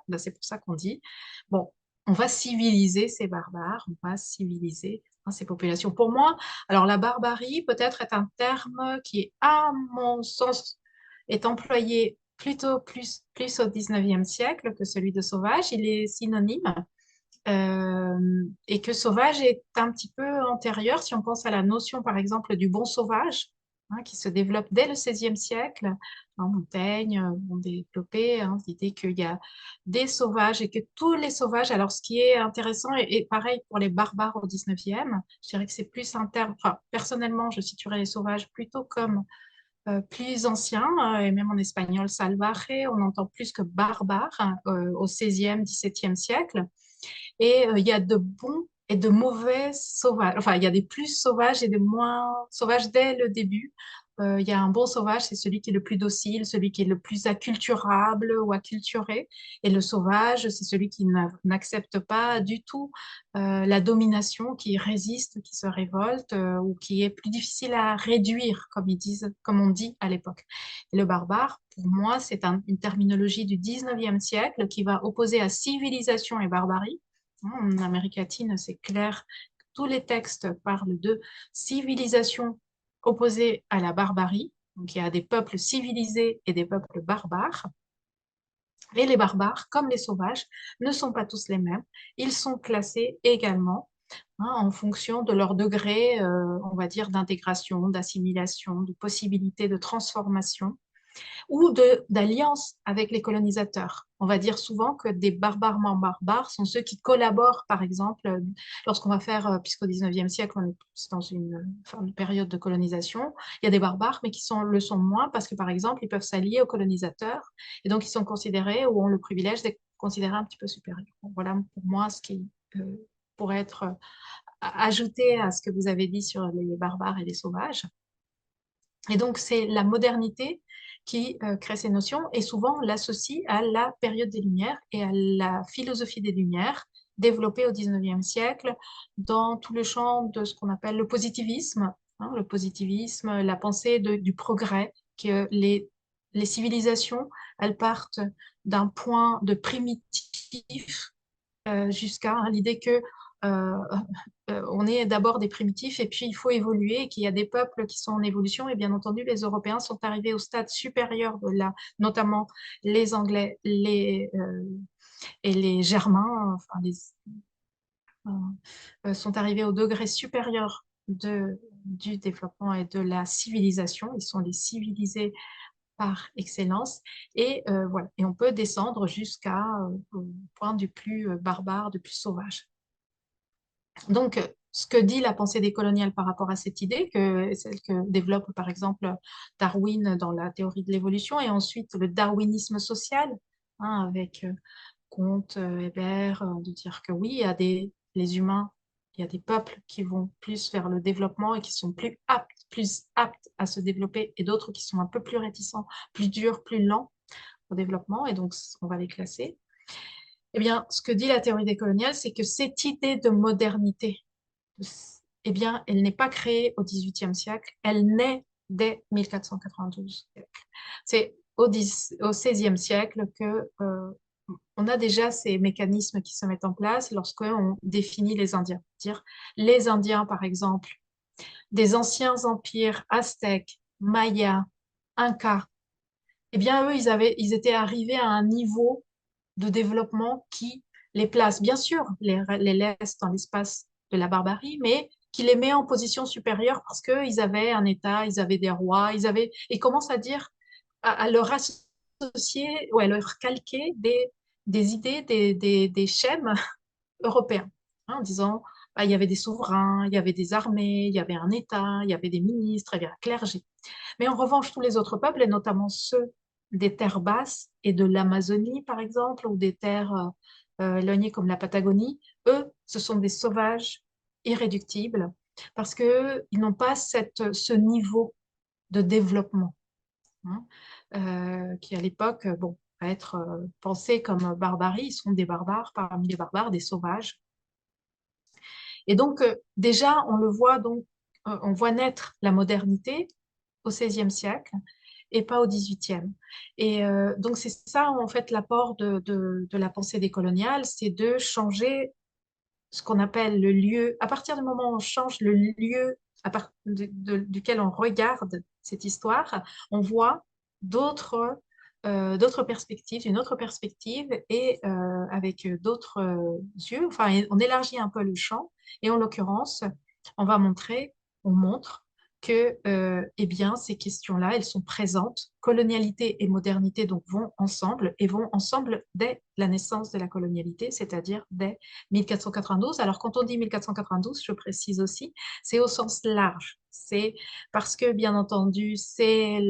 là, c'est pour ça qu'on dit, bon, on va civiliser ces barbares, on va civiliser hein, ces populations. Pour moi, alors la barbarie peut-être est un terme qui, à mon sens, est employé plutôt plus au 19e siècle que celui de sauvage. Il est synonyme et que sauvage est un petit peu antérieur si on pense à la notion, par exemple, du bon sauvage, hein, qui se développe dès le XVIe siècle. En Montaigne ont développé hein, l'idée qu'il y a des sauvages et que tous les sauvages, alors ce qui est intéressant, et pareil pour les barbares au XIXe, je dirais que c'est plus un terme, enfin, personnellement, je situerais les sauvages plutôt comme plus anciens, et même en espagnol, salvaje, on entend plus que barbare hein, au XVIe, XVIIe siècle. Et il y a de bons et de mauvais sauvages. Enfin, il y a des plus sauvages et des moins sauvages dès le début. Il y a un bon sauvage, c'est celui qui est le plus docile, celui qui est le plus acculturable ou acculturé. Et le sauvage, c'est celui qui n'accepte pas du tout la domination, qui résiste, qui se révolte, ou qui est plus difficile à réduire, comme ils disent, comme on dit à l'époque. Et le barbare, pour moi, c'est une terminologie du 19e siècle qui va opposer à civilisation et barbarie. En Amérique latine, c'est clair. Tous les textes parlent de civilisation opposée à la barbarie. Donc, il y a des peuples civilisés et des peuples barbares. Et les barbares, comme les sauvages, ne sont pas tous les mêmes. Ils sont classés également hein, en fonction de leur degré, on va dire, d'intégration, d'assimilation, de possibilité de transformation ou d'alliance avec les colonisateurs. On va dire souvent que des barbarement barbares sont ceux qui collaborent, par exemple, lorsqu'on va faire, puisqu'au 19e siècle, on est dans une période de colonisation, il y a des barbares, mais le sont moins parce que, par exemple, ils peuvent s'allier aux colonisateurs et donc ils sont considérés ou ont le privilège d'être considérés un petit peu supérieurs. Donc, voilà pour moi ce qui pourrait être ajouté à ce que vous avez dit sur les barbares et les sauvages. Et donc, c'est la modernité qui crée ces notions et souvent on l'associe à la période des Lumières et à la philosophie des Lumières développée au 19e siècle dans tout le champ de ce qu'on appelle le positivisme. Hein, le positivisme, la pensée du progrès, que les civilisations, elles partent d'un point de primitif jusqu'à hein, l'idée que euh, on est d'abord des primitifs et puis il faut évoluer et qu'il y a des peuples qui sont en évolution et bien entendu les Européens sont arrivés au stade supérieur de là, notamment les Anglais et les Germains, enfin sont arrivés au degré supérieur du développement et de la civilisation. Ils sont les civilisés par excellence. Et voilà. Et on peut descendre jusqu'à au point du plus barbare, du plus sauvage. Donc, ce que dit la pensée décoloniale par rapport à cette idée, celle que développe par exemple Darwin dans la théorie de l'évolution, et ensuite le darwinisme social, hein, avec Comte, Hébert, de dire que oui, les humains, il y a des peuples qui vont plus vers le développement et qui sont plus aptes à se développer, et d'autres qui sont un peu plus réticents, plus durs, plus lents au développement, et donc on va les classer. Eh bien, ce que dit la théorie décoloniale, c'est que cette idée de modernité, eh bien, elle n'est pas créée au XVIIIe siècle, elle naît dès 1492. C'est au XVIe siècle que on a déjà ces mécanismes qui se mettent en place lorsqu'on définit les Indiens. Dire les Indiens, par exemple, des anciens empires aztèques, mayas, incas, eh bien, eux, ils étaient arrivés à un niveau de développement qui les place, bien sûr, les laisse dans l'espace de la barbarie, mais qui les met en position supérieure parce qu'ils avaient un État, ils avaient des rois, ils commencent à dire, à leur associer, ou à leur calquer des idées, des schèmes européens, hein, en disant, bah, il y avait des souverains, il y avait des armées, il y avait un État, il y avait des ministres, il y avait un clergé. Mais en revanche, tous les autres peuples, et notamment ceux des terres basses et de l'Amazonie, par exemple, ou des terres éloignées comme la Patagonie, eux, ce sont des sauvages irréductibles parce qu'ils n'ont pas ce niveau de développement, hein, qui à l'époque, bon, va être pensé comme barbarie. Ils sont des barbares, parmi les barbares, des sauvages. Et donc, déjà, on le voit donc, on voit naître la modernité au XVIe siècle et pas au XVIIIe. Et donc, c'est ça, en fait, l'apport de la pensée décoloniale, c'est de changer ce qu'on appelle le lieu. À partir du moment où on change le lieu duquel on regarde cette histoire, on voit d'autres d'autres perspectives, une autre perspective et avec d'autres yeux. Enfin, on élargit un peu le champ et en l'occurrence, on va montrer, on montre que eh bien, ces questions-là, elles sont présentes. Colonialité et modernité donc vont ensemble et vont ensemble dès la naissance de la colonialité, c'est-à-dire dès 1492. Alors, quand on dit 1492, je précise aussi, c'est au sens large. C'est parce que, bien entendu, c'est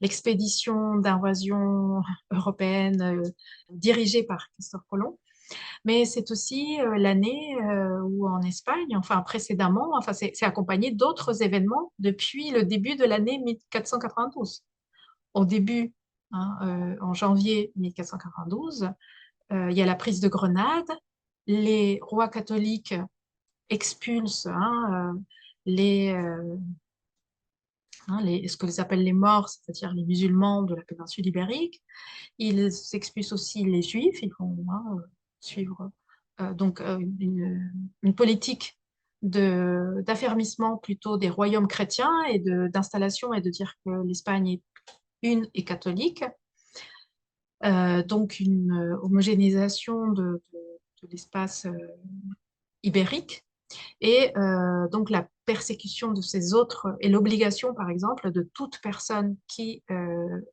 l'expédition d'invasion européenne dirigée par Christophe Colomb, mais c'est aussi l'année où en Espagne, enfin précédemment, enfin c'est accompagné d'autres événements depuis le début de l'année 1492. Au début, hein, en janvier 1492, il y a la prise de Grenade, les rois catholiques expulsent hein, ce que les appellent les morts, c'est-à-dire les musulmans de la péninsule ibérique. Ils expulsent aussi les juifs, ils vont suivre donc une politique d'affermissement plutôt des royaumes chrétiens et d'installation et de dire que l'Espagne est une et catholique. Donc une homogénéisation de l'espace ibérique et donc la persécution de ces autres et l'obligation, par exemple, de toute personne qui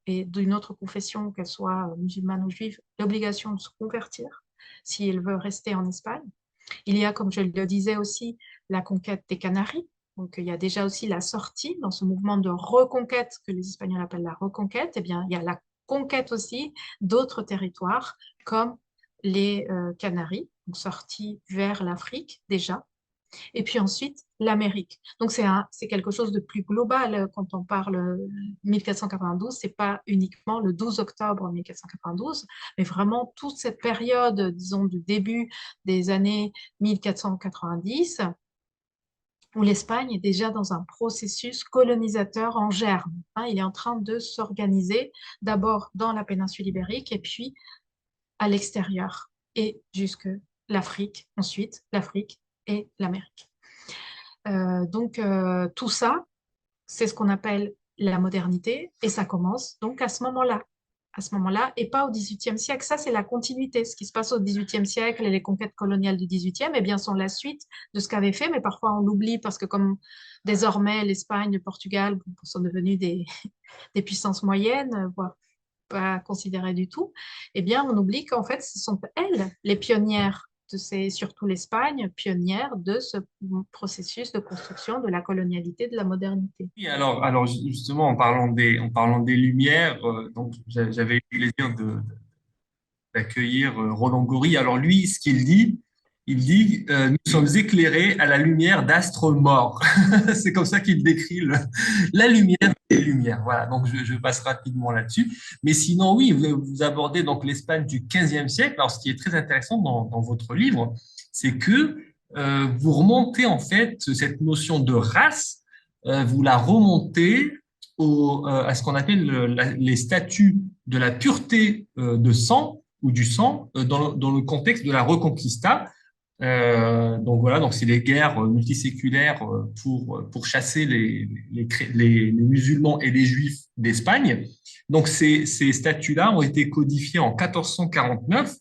est d'une autre confession, qu'elle soit musulmane ou juive, l'obligation de se convertir si elle veut rester en Espagne. Il y a, comme je le disais aussi, la conquête des Canaries. Donc, il y a déjà aussi la sortie dans ce mouvement de reconquête que les Espagnols appellent la reconquête. Eh bien, il y a la conquête aussi d'autres territoires comme les Canaries, donc sortis vers l'Afrique déjà, et puis ensuite l'Amérique. Donc c'est quelque chose de plus global quand on parle 1492, c'est pas uniquement le 12 octobre 1492, mais vraiment toute cette période, disons, du début des années 1490, où l'Espagne est déjà dans un processus colonisateur en germe. Hein, il est en train de s'organiser d'abord dans la péninsule ibérique et puis à l'extérieur et jusque l'Afrique, ensuite l'Afrique et l'Amérique. Donc, tout ça, c'est ce qu'on appelle la modernité, et ça commence donc à ce moment-là, à ce moment-là et pas au XVIIIe siècle. Ça, c'est la continuité. Ce qui se passe au XVIIIe siècle et les conquêtes coloniales du XVIIIe, eh bien, sont la suite de ce qu'avait fait, mais parfois on l'oublie parce que comme désormais l'Espagne, le Portugal sont devenus des puissances moyennes, voire pas considérées du tout, eh bien, on oublie qu'en fait, ce sont elles les pionnières surtout l'Espagne, pionnière de ce processus de construction de la colonialité, de la modernité. Oui, alors justement, en parlant des Lumières, donc j'avais eu le plaisir d'accueillir Roland Gori. Alors lui, ce qu'il dit, il dit nous sommes éclairés à la lumière d'astres morts. C'est comme ça qu'il décrit la lumière et les lumières. Voilà, donc je passe rapidement là-dessus. Mais sinon, oui, vous abordez donc l'Espagne du 15e siècle. Alors, ce qui est très intéressant dans votre livre, c'est que vous remontez en fait cette notion de race, vous la remontez à ce qu'on appelle les statuts de la pureté de sang ou du sang dans le contexte de la Reconquista. Donc voilà, donc c'est les guerres multiséculaires pour chasser les musulmans et les juifs d'Espagne. Donc ces statuts-là ont été codifiés en 1449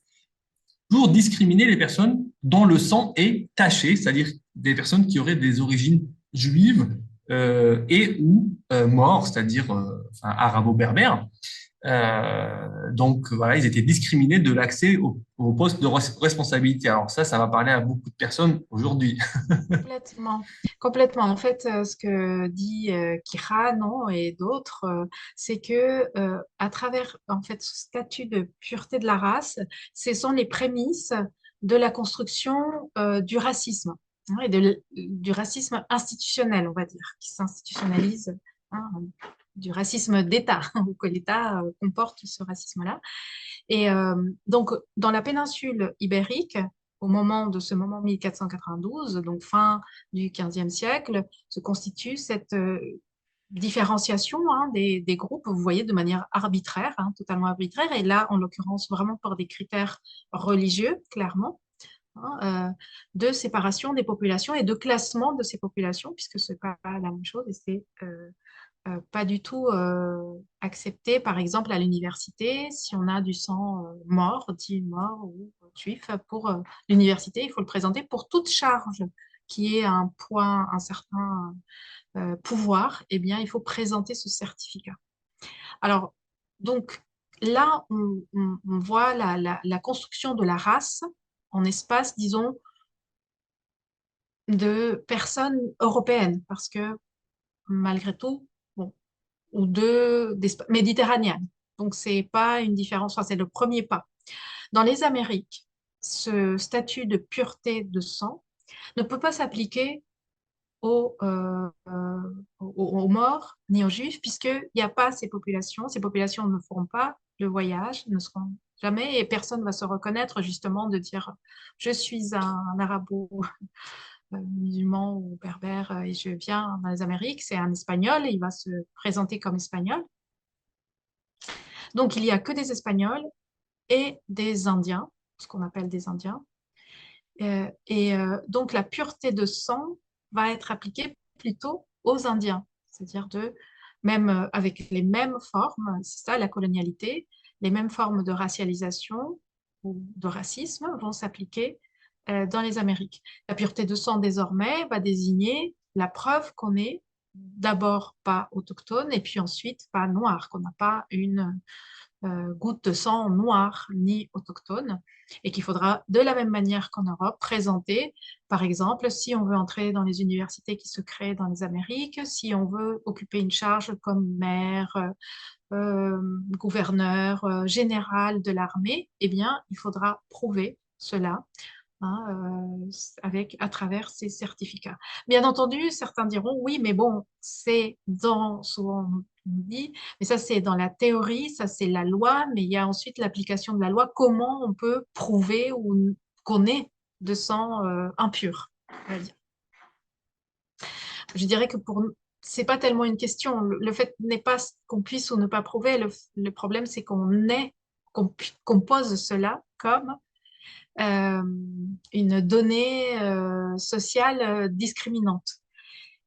pour discriminer les personnes dont le sang est taché, c'est-à-dire des personnes qui auraient des origines juives et ou morts, c'est-à-dire enfin, arabo-berbères. Donc voilà, ils étaient discriminés de l'accès au poste de responsabilité. Alors ça va parler à beaucoup de personnes aujourd'hui. Complètement, complètement. En fait, ce que dit Kira, non, et d'autres, c'est que à travers en fait ce statut de pureté de la race, ce sont les prémices de la construction du racisme hein, et du racisme institutionnel, on va dire, qui s'institutionnalise, hein, du racisme d'État, ou que l'État comporte ce racisme-là. Et donc, dans la péninsule ibérique, au moment de ce moment 1492, donc fin du XVe siècle, se constitue cette différenciation hein, des groupes, vous voyez, de manière arbitraire, hein, totalement arbitraire, et là, en l'occurrence, vraiment par des critères religieux, clairement, hein, de séparation des populations et de classement de ces populations, puisque ce n'est pas la même chose, et c'est pas du tout accepté, par exemple, à l'université, si on a du sang mort, dit mort ou juif, pour l'université, il faut le présenter pour toute charge qui est un point, un certain pouvoir, eh bien, il faut présenter ce certificat. Alors, donc, là, on voit la construction de la race en espace, disons, de personnes européennes, parce que malgré tout, bon, ou méditerranéennes. Donc, c'est pas une différence, enfin, c'est le premier pas. Dans les Amériques, ce statut de pureté de sang ne peut pas s'appliquer aux morts ni aux juifs, puisqu'il n'y a pas ces populations. Ces populations ne feront pas le voyage, ne seront jamais, et personne ne va se reconnaître justement de dire je suis un arabo musulman ou berbère et je viens dans les Amériques, c'est un espagnol, et il va se présenter comme espagnol. Donc il n'y a que des Espagnols et des Indiens, ce qu'on appelle des Indiens. Donc la pureté de sang va être appliquée plutôt aux Indiens, c'est-à-dire même avec les mêmes formes, c'est ça la colonialité, les mêmes formes de racialisation ou de racisme vont s'appliquer dans les Amériques. La pureté de sang désormais va désigner la preuve qu'on est d'abord pas autochtone et puis ensuite pas noir, qu'on n'a pas une goutte de sang noire ni autochtone et qu'il faudra de la même manière qu'en Europe présenter, par exemple, si on veut entrer dans les universités qui se créent dans les Amériques, si on veut occuper une charge comme maire, gouverneur, général de l'armée, eh bien, il faudra prouver cela hein, à travers ces certificats. Bien entendu, certains diront oui, mais bon, c'est souvent on dit, mais ça c'est dans la théorie, ça c'est la loi, mais il y a ensuite l'application de la loi. Comment on peut prouver qu'on est de sang impur, on va dire. Je dirais que c'est pas tellement une question. Le fait n'est pas qu'on puisse ou ne pas prouver. Le problème, c'est qu'on pose cela comme euh, une donnée sociale discriminante.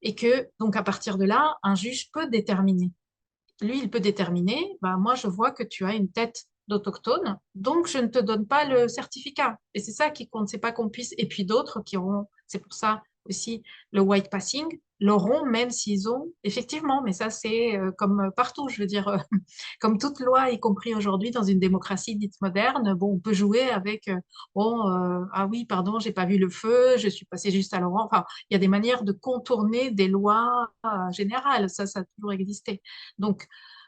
Et que, donc, à partir de là, un juge peut déterminer lui, il peut déterminer, bah, moi, je vois que tu as une tête d'autochtone, donc je ne te donne pas le certificat. Et c'est ça qui compte, c'est pas qu'on puisse. Et puis d'autres qui auront, c'est pour ça aussi le white passing, l'auront même s'ils ont, effectivement, mais ça c'est comme partout, je veux dire, comme toute loi, y compris aujourd'hui dans une démocratie dite moderne, bon, on peut jouer avec, bon, ah oui, pardon, j'ai pas vu le feu, je suis passé juste à l'orange. Enfin, il y a des manières de contourner des lois générales, ça a toujours existé. Donc,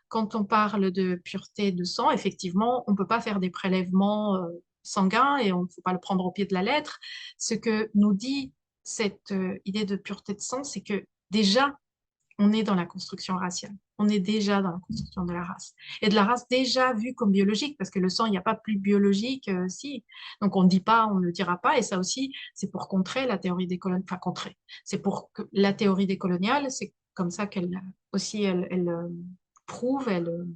quand on parle de pureté de sang, effectivement, on peut pas faire des prélèvements sanguins et on ne faut pas le prendre au pied de la lettre. Ce que nous dit cette idée de pureté de sang, c'est que déjà, on est dans la construction raciale. On est déjà dans la construction de la race. Et de la race déjà vue comme biologique, parce que le sang, il n'y a pas plus biologique, si. Donc on ne dit pas, on ne dira pas. Et ça aussi, c'est pour contrer la théorie des coloniales. Enfin, contrer. C'est pour que la théorie des coloniales, c'est comme ça qu'elle aussi, elle prouve, elle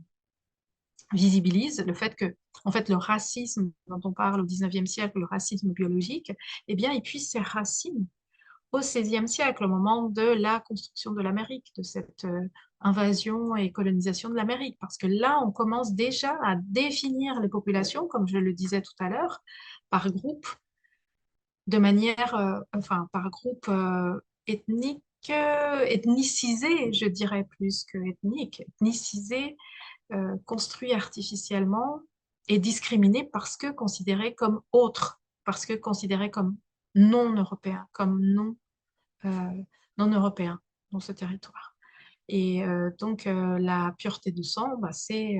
visibilise le fait que, en fait, le racisme dont on parle au 19e siècle, le racisme biologique, eh bien, il puise ses racines au XVIe siècle, au moment de la construction de l'Amérique, de cette invasion et colonisation de l'Amérique, parce que là, on commence déjà à définir les populations, comme je le disais tout à l'heure, par groupe, de manière, enfin, par groupe ethnique, ethnicisé, je dirais plus que ethnique, ethnicisé, construit artificiellement et discriminé parce que considéré comme autre, parce que considéré comme non européen, comme euh, non européen dans ce territoire. Et donc, la pureté du sang, bah, c'est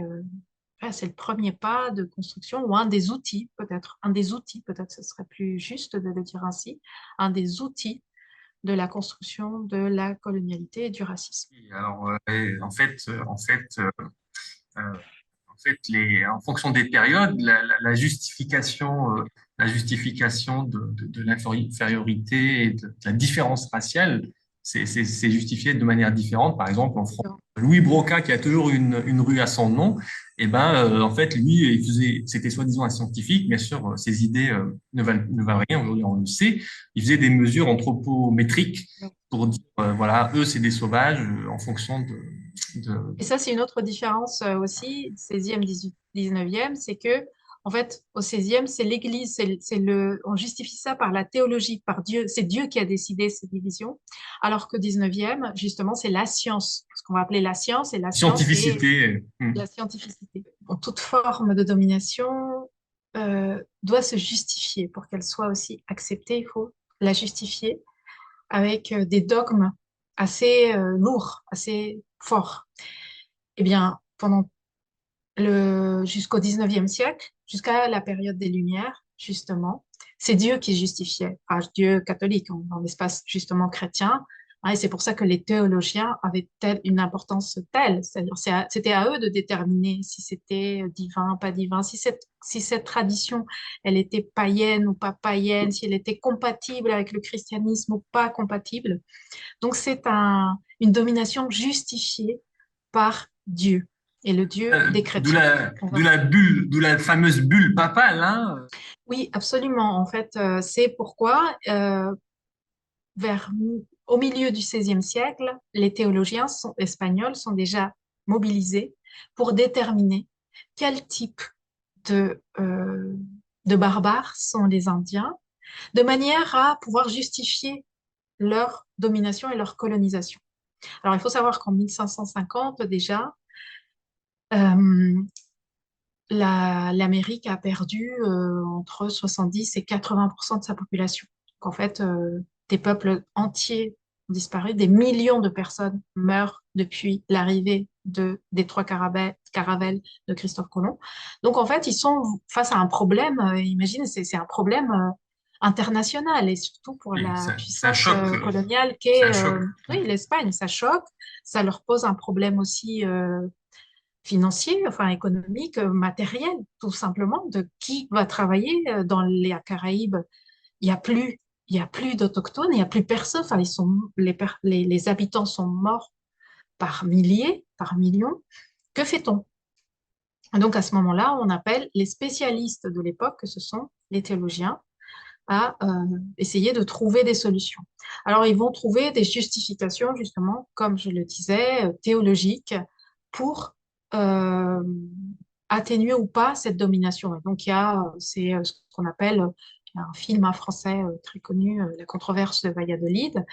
le premier pas de construction ou un des outils, peut-être ce serait plus juste de le dire ainsi, un des outils de la construction de la colonialité et du racisme. Alors, euh, en fait, en fonction des périodes, la justification de l'infériorité et de la différence raciale, c'est justifié de manière différente. Par exemple, en France, Louis Broca, qui a toujours une rue à son nom, et ben, en fait, lui, c'était soi-disant un scientifique. Bien sûr, ses idées ne valent rien. Aujourd'hui, on le sait. Il faisait des mesures anthropométriques pour dire, voilà, eux, c'est des sauvages en fonction de, Et ça, c'est une autre différence aussi, 16e, 19e, c'est que, en fait, au 16e, c'est l'Église, on justifie ça par la théologie, par Dieu, c'est Dieu qui a décidé ces divisions, alors que 19e, justement, c'est la science, ce qu'on va appeler la science, et la science, c'est scientificité. la scientificité. En toute forme de domination doit se justifier. Pour qu'elle soit aussi acceptée, il faut la justifier avec des dogmes assez lourds, assez forts. Eh bien, jusqu'au 19e siècle, jusqu'à la période des Lumières, justement, c'est Dieu qui justifiait, enfin, Dieu catholique, dans l'espace justement chrétien. Hein, et c'est pour ça que les théologiens avaient une importance telle, c'est-à-dire c'était à eux de déterminer si c'était divin, pas divin, si cette tradition, elle était païenne ou pas païenne, si elle était compatible avec le christianisme ou pas compatible. Donc c'est une domination justifiée par Dieu et le Dieu des D'où chrétiens. la, d'où la bulle, d'où la fameuse bulle papale, hein. Oui, absolument. En fait, c'est pourquoi vers, au milieu du XVIe siècle, les théologiens espagnols sont déjà mobilisés pour déterminer quel type de barbares sont les Indiens, de manière à pouvoir justifier leur domination et leur colonisation. Alors, il faut savoir qu'en 1550, déjà, euh, l'Amérique a perdu entre 70 et 80% de sa population. Donc, en fait, des peuples entiers ont disparu, des millions de personnes meurent depuis l'arrivée des trois caravelles de Christophe Colomb. Donc, en fait, ils sont face à un problème, imagine, c'est un problème international et surtout pour Oui, la ça puissance choque, coloniale ça qu'est choque. oui, l'Espagne. Ça choque, ça leur pose un problème aussi financier, enfin économique, matériel, tout simplement, de qui va travailler dans les Caraïbes. Il y a plus, il y a plus d'autochtones, il y a plus personne. Enfin, les habitants sont morts par milliers, par millions. Que fait-on? Donc à ce moment-là, on appelle les spécialistes de l'époque, que ce sont les théologiens, à essayer de trouver des solutions. Alors ils vont trouver des justifications, justement, comme je le disais, théologiques pour euh, atténuer ou pas cette domination. Et donc, c'est ce qu'on appelle, il y a un film français très connu, La controverse de Valladolid,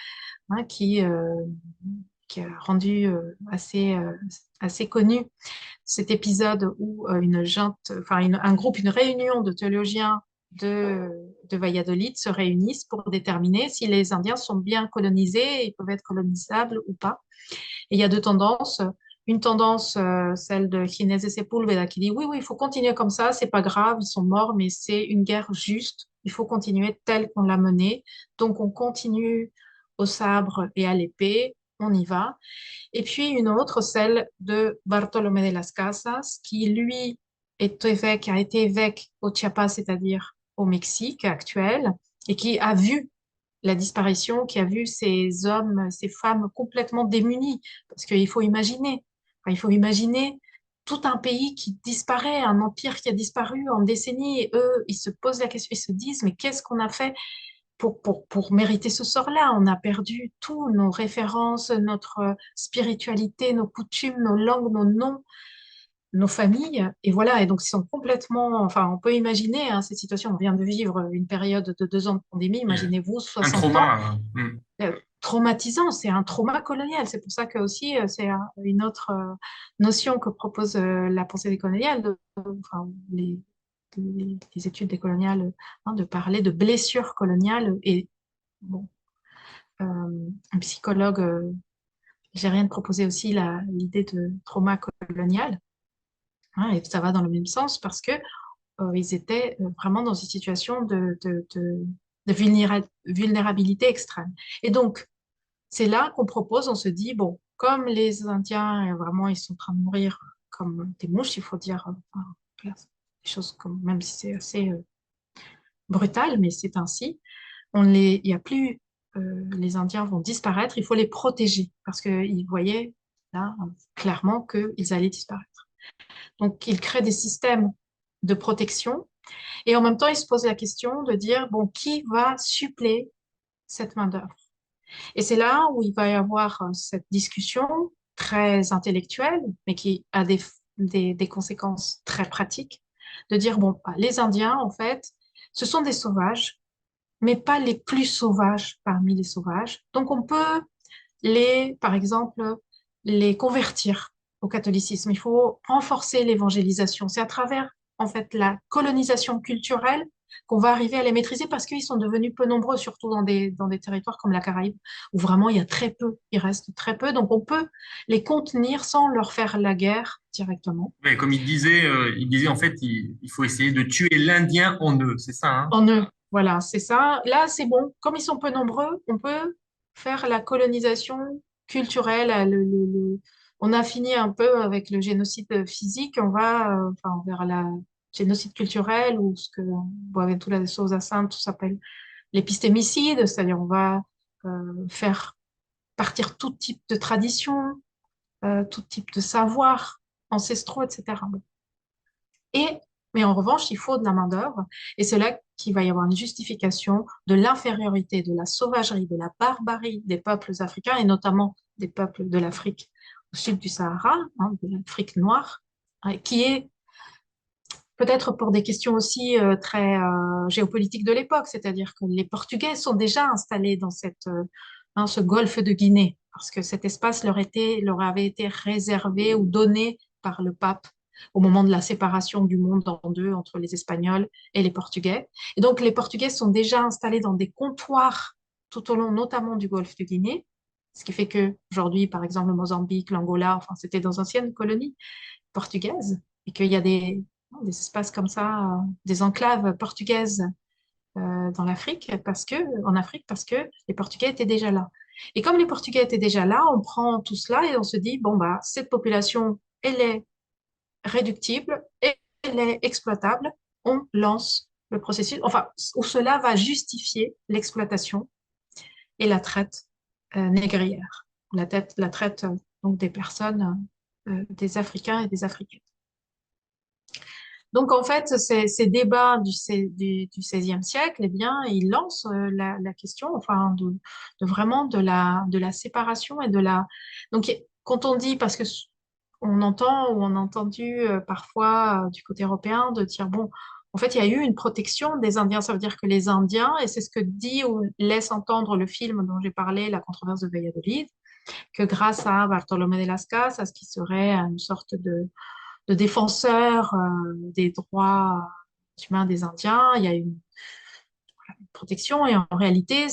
hein, qui a rendu assez connu cet épisode où un groupe, une réunion de théologiens de, de Valladolid se réunissent pour déterminer si les Indiens sont bien colonisés et peuvent être colonisables ou pas. Et il y a deux tendances. Une tendance, celle de Ginés de Sepúlveda, qui dit oui, oui, il faut continuer comme ça, c'est pas grave, ils sont morts, mais c'est une guerre juste, il faut continuer telle qu'on l'a menée. Donc on continue au sabre et à l'épée, on y va. Et puis une autre, celle de Bartolomé de las Casas, qui lui a été évêque au Chiapas, c'est-à-dire au Mexique actuel, et qui a vu la disparition, qui a vu ces hommes, ces femmes complètement démunis. Parce qu'il faut imaginer, il faut imaginer tout un pays qui disparaît, un empire qui a disparu en décennies, et eux, ils se posent la question, ils se disent, mais qu'est-ce qu'on a fait pour mériter ce sort-là? On a perdu tout, nos références, notre spiritualité, nos coutumes, nos langues, nos noms, nos familles. Et voilà, et donc ils sont complètement, enfin, on peut imaginer hein, cette situation. On vient de vivre une période de 2 ans de pandémie, imaginez-vous Un 60 ans trauma. traumatisant, c'est un trauma colonial. C'est pour ça que aussi c'est une autre notion que propose la pensée décoloniale, enfin, les études décoloniales, hein, de parler de blessures coloniales. Et bon, un psychologue algérien proposait aussi l'idée de trauma colonial, hein, et ça va dans le même sens parce que ils étaient vraiment dans une situation de vulnérabilité extrême. Et donc, c'est là qu'on propose, on se dit, bon, comme les Indiens, vraiment, ils sont en train de mourir comme des mouches, il faut dire, enfin, des choses comme, même si c'est assez brutal, mais c'est ainsi. Il y a plus, les Indiens vont disparaître, il faut les protéger parce qu'ils voyaient là clairement qu'ils allaient disparaître. Donc, ils créent des systèmes de protection et en même temps, ils se posent la question de dire, bon, qui va suppléer cette main-d'œuvre? Et c'est là où il va y avoir cette discussion très intellectuelle, mais qui a des conséquences très pratiques, de dire, bon, bah, les Indiens, en fait, ce sont des sauvages, mais pas les plus sauvages parmi les sauvages. Donc on peut par exemple, les convertir au catholicisme. Il faut renforcer l'évangélisation. C'est à travers, en fait, la colonisation culturelle qu'on va arriver à les maîtriser parce qu'ils sont devenus peu nombreux, surtout dans des territoires comme la Caraïbe, où vraiment il y a très peu, il reste très peu. Donc on peut les contenir sans leur faire la guerre directement. Ouais, comme il disait en fait, il faut essayer de tuer l'Indien en eux, c'est ça, hein? En eux, voilà, c'est ça. Là, c'est bon. Comme ils sont peu nombreux, on peut faire la colonisation culturelle. On a fini un peu avec le génocide physique. On va enfin, vers la génocide culturel ou ce que Boaventura de Sousa Santos s'appelle l'épistémicide, c'est-à-dire on va faire partir tout type de tradition, tout type de savoir ancestraux, etc. Et, mais en revanche, il faut de la main-d'œuvre. Et c'est là qu'il va y avoir une justification de l'infériorité, de la sauvagerie, de la barbarie des peuples africains, et notamment des peuples de l'Afrique au sud du Sahara, hein, de l'Afrique noire, hein, qui est peut-être pour des questions aussi très géopolitiques de l'époque, c'est-à-dire que les Portugais sont déjà installés dans ce golfe de Guinée, parce que cet espace leur avait été réservé ou donné par le pape au moment de la séparation du monde en deux entre les Espagnols et les Portugais. Et donc les Portugais sont déjà installés dans des comptoirs tout au long, notamment du golfe de Guinée, ce qui fait que aujourd'hui, par exemple, le Mozambique, l'Angola, enfin, c'était dans anciennes colonies portugaises, et qu'il y a des espaces comme ça, des enclaves portugaises dans l'Afrique, en Afrique, parce que les Portugais étaient déjà là. Et comme les Portugais étaient déjà là, on prend tout cela et on se dit, bon, bah, cette population, elle est réductible, et elle est exploitable, on lance le processus, enfin, où cela va justifier l'exploitation et la traite négrière, la traite donc des personnes, des Africains et des Africaines. Donc, en fait, ces débats du XVIe siècle, eh bien, ils lancent la question, enfin, vraiment de la séparation et de la. Donc, quand on dit, parce que on entend ou on a entendu parfois du côté européen de dire, bon, en fait, il y a eu une protection des Indiens. Ça veut dire que les Indiens, et c'est ce que dit ou laisse entendre le film dont j'ai parlé, La controverse de Valladolid, que grâce à Bartolomé de Las Casas, ce qui serait une sorte de défenseur des droits humains des Indiens, il y a eu une protection et en réalité,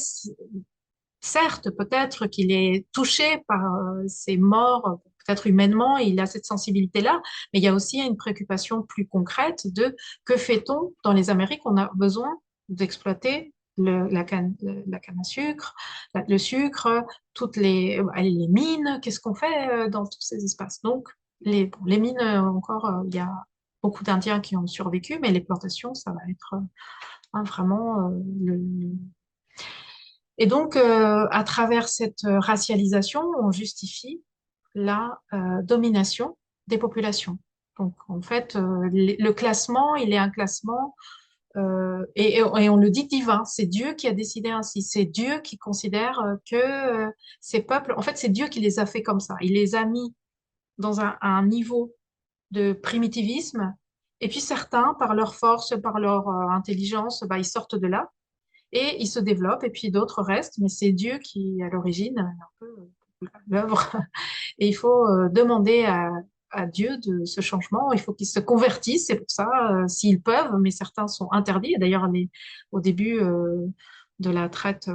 certes, peut-être qu'il est touché par ces morts, peut-être humainement, il a cette sensibilité-là, mais il y a aussi une préoccupation plus concrète de que fait-on dans les Amériques? On a besoin d'exploiter la canne à sucre, le sucre, toutes les mines, qu'est-ce qu'on fait dans tous ces espaces? Donc, bon, les mines, encore, il y a beaucoup d'Indiens qui ont survécu, mais les plantations, ça va être vraiment et donc, à travers cette racialisation, on justifie la domination des populations. Donc, en fait, le classement, il est un classement, et on le dit divin. C'est Dieu qui a décidé ainsi. C'est Dieu qui considère que ces peuples, en fait, c'est Dieu qui les a fait comme ça. Il les a mis dans un niveau de primitivisme. Et puis certains, par leur force, par leur intelligence, bah, ils sortent de là et ils se développent, et puis d'autres restent, mais c'est Dieu qui, à l'origine, est un peu l'œuvre. Et il faut demander à Dieu de ce changement. Il faut qu'ils se convertissent, c'est pour ça, s'ils peuvent, mais certains sont interdits. Et d'ailleurs, au début de la traite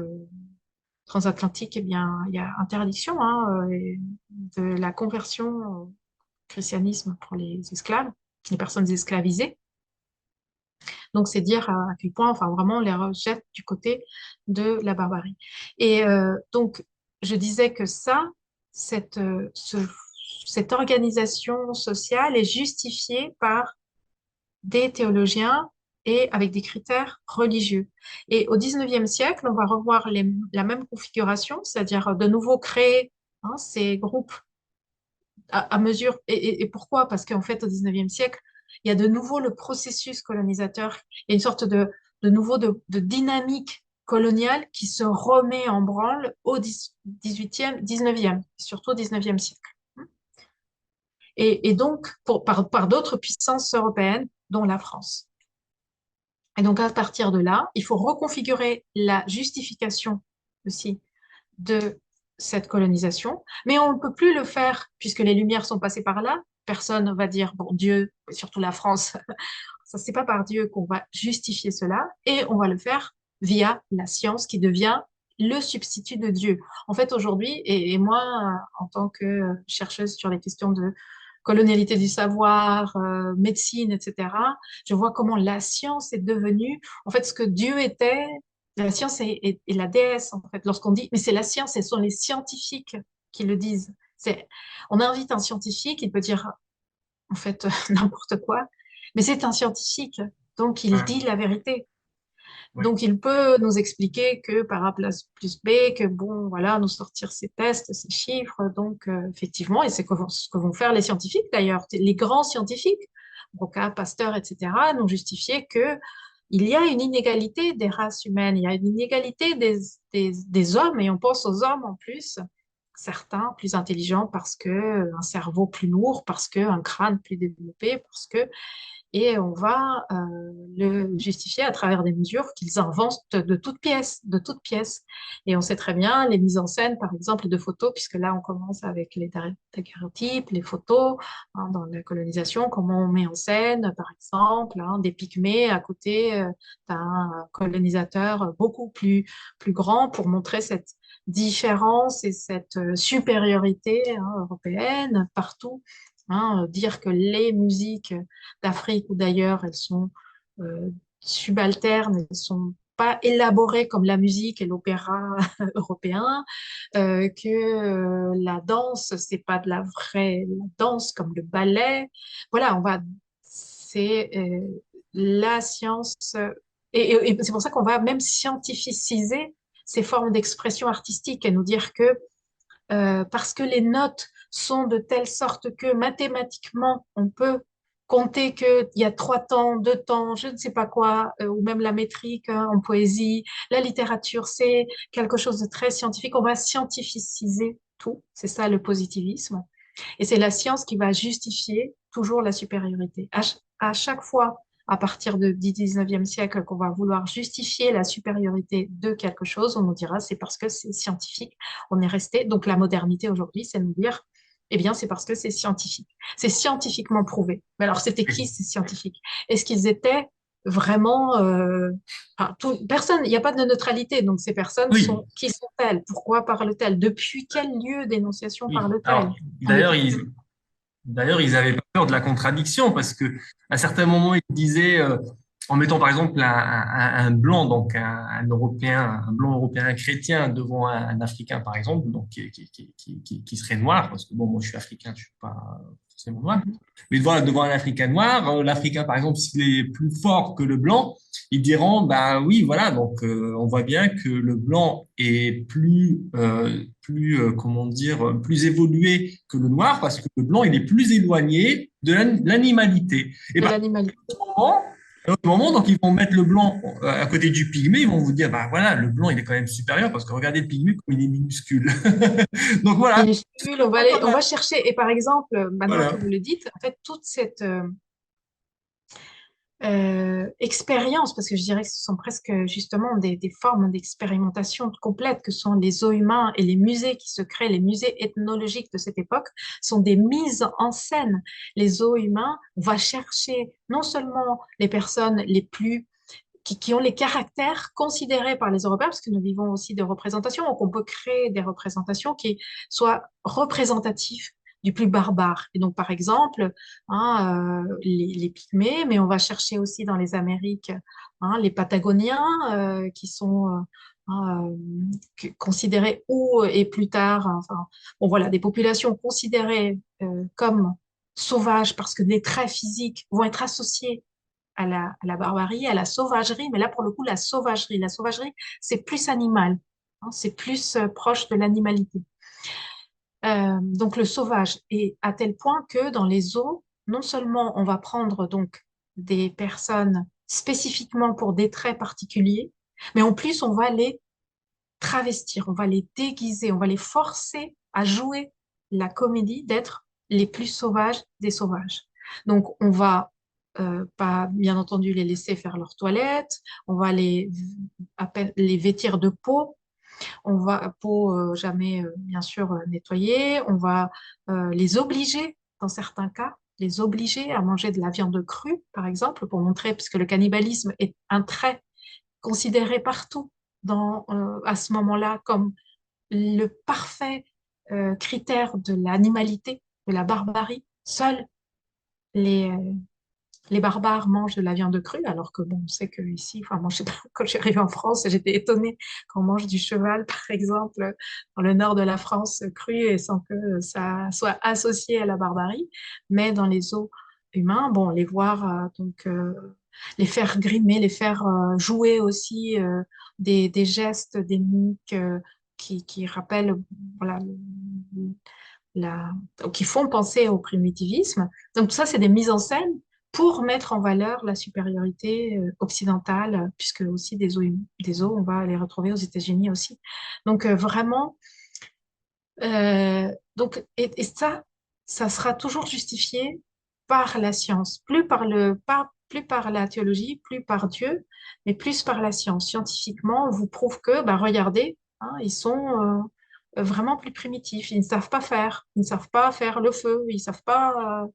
transatlantique, eh bien, il y a interdiction de la conversion au christianisme pour les esclaves, les personnes esclavisées. Donc, c'est dire à quel point, enfin, vraiment, on les rejette du côté de la barbarie. Et donc, je disais que cette organisation sociale est justifiée par des théologiens et avec des critères religieux. Et au XIXe siècle, on va revoir la même configuration, c'est-à-dire de nouveau créer ces groupes à mesure. Et pourquoi? Parce qu'en fait, au XIXe siècle, il y a de nouveau le processus colonisateur. Il y a une sorte de nouveau de dynamique coloniale qui se remet en branle au 18e, 19e, surtout au 19e siècle. Et donc, par d'autres puissances européennes, dont la France. Et donc, à partir de là, il faut reconfigurer la justification aussi de cette colonisation, mais on ne peut plus le faire puisque les Lumières sont passées par là. Personne ne va dire, bon, Dieu, surtout la France, ça c'est pas par Dieu qu'on va justifier cela, et on va le faire via la science qui devient le substitut de Dieu. En fait, aujourd'hui, et moi, en tant que chercheuse sur les questions de colonialité du savoir, médecine, etc., je vois comment la science est devenue, en fait, ce que Dieu était. La science est la déesse, en fait. Lorsqu'on dit, mais c'est la science, ce sont les scientifiques qui le disent. On invite un scientifique, il peut dire, en fait, n'importe quoi, mais c'est un scientifique, donc il Ouais, dit la vérité. ouais. Donc il peut nous expliquer que par A plus B, que bon, voilà, nous sortir ces tests, ces chiffres, donc effectivement, et c'est ce que vont faire les scientifiques d'ailleurs, les grands scientifiques, Broca, Pasteur, etc., nous justifier que il y a une inégalité des races humaines, il y a une inégalité des hommes, et on pense aux hommes en plus, certains plus intelligents parce que un cerveau plus lourd, parce que un crâne plus développé, parce que et on va le justifier à travers des mesures qu'ils inventent de toutes pièces, de toutes pièces. Et on sait très bien les mises en scène, par exemple, de photos, puisque là, on commence avec les daguerréotypes, les photos dans la colonisation, comment on met en scène, par exemple, des pygmées à côté d'un colonisateur beaucoup plus grand pour montrer cette différence et cette supériorité européenne partout. Dire que les musiques d'Afrique ou d'ailleurs, elles sont euh, subalternes, elles sont pas élaborées comme la musique et l'opéra européen, que la danse, c'est pas de la vraie danse comme le ballet. Voilà, c'est la science, et c'est pour ça qu'on va même scientificiser ces formes d'expression artistique et nous dire que parce que les notes sont de telle sorte que mathématiquement, on peut compter qu'il y a trois temps, deux temps, je ne sais pas quoi, ou même la métrique en poésie, la littérature, c'est quelque chose de très scientifique. On va scientificiser tout. C'est ça le positivisme. Et c'est la science qui va justifier toujours la supériorité. À chaque fois, à partir du 19e siècle, qu'on va vouloir justifier la supériorité de quelque chose, on nous dira c'est parce que c'est scientifique. On est resté. Donc la modernité aujourd'hui, c'est nous dire, eh bien, c'est parce que c'est scientifique. C'est scientifiquement prouvé. Mais alors, c'était qui ces scientifiques? Est-ce qu'ils étaient vraiment enfin, personne, il n'y a pas de neutralité, donc ces personnes Oui, sont qui sont-elles? Pourquoi parlent-elles? Depuis quel lieu d'énonciation oui. Alors, parlent-elles? On est d'ailleurs, ils avaient pas peur de la contradiction parce que à certains moments, ils disaient, en mettant par exemple un blanc, donc un Européen, un blanc européen chrétien devant un Africain, par exemple, donc qui serait noir, parce que bon, moi je suis africain, je suis pas forcément noir, Mhm. mais devant un Africain noir, l'Africain, par exemple, s'il est plus fort que le blanc, ils diront, bah oui, voilà, donc on voit bien que le blanc est comment dire, plus évolué que le noir, parce que le blanc, il est plus éloigné de l'animalité. Et De par l'animalité. moment, à un autre moment, donc ils vont mettre le blanc à côté du pygmée, ils vont vous dire, bah voilà, le blanc, il est quand même supérieur, parce que regardez le pygmée comme il est minuscule. Donc voilà, Minuscule, on va chercher. Et par exemple, maintenant que voilà. vous le dites, en fait, toute cette expérience, parce que je dirais que ce sont presque justement des formes d'expérimentation complète que sont les zoos humains et les musées qui se créent, les musées ethnologiques de cette époque, sont des mises en scène. Les zoos humains, on va chercher non seulement les personnes les plus qui ont les caractères considérés par les Européens, parce que nous vivons aussi des représentations, donc on peut créer des représentations qui soient représentatives du plus barbare. Et donc, par exemple, les Pygmées, mais on va chercher aussi dans les Amériques les Patagoniens qui sont considérés ou et plus tard, enfin, bon voilà, des populations considérées comme sauvages parce que des traits physiques vont être associés à la barbarie, à la sauvagerie, mais là, pour le coup, la sauvagerie, c'est plus animal, hein, c'est plus proche de l'animalité. Donc, le sauvage, et à tel point que dans les zoos, non seulement on va prendre donc des personnes spécifiquement pour des traits particuliers, mais en plus, on va les travestir, on va les déguiser, on va les forcer à jouer la comédie d'être les plus sauvages des sauvages. Donc, on va pas, bien entendu, les laisser faire leur toilette, on va les vêtir de peau, on va, peau jamais, bien sûr, nettoyée, on va les obliger, dans certains cas, les obliger à manger de la viande crue, par exemple, pour montrer, puisque le cannibalisme est un trait considéré partout à ce moment-là comme le parfait critère de l'animalité, de la barbarie. Seuls les, euh, les barbares mangent de la viande crue, alors que bon, on sait que ici, enfin moi je sais pas, quand je suis arrivée en France, j'étais étonnée qu'on mange du cheval, par exemple, dans le nord de la France, cru et sans que ça soit associé à la barbarie. Mais dans les eaux humains, bon, les voir les faire grimer, les faire jouer aussi des gestes, des mimiques qui rappellent voilà, la, qui font penser au primitivisme. Donc tout ça, c'est des mises en scène pour mettre en valeur la supériorité occidentale, puisque aussi des eaux, on va les retrouver aux États-Unis aussi. Donc vraiment, et ça, ça sera toujours justifié par la science, plus par la théologie, plus par Dieu, mais plus par la science. Scientifiquement, on vous prouve que, bah, regardez, hein, ils sont vraiment plus primitifs. Ils ne savent pas faire. Ils ne savent pas faire le feu. Ils ne savent pas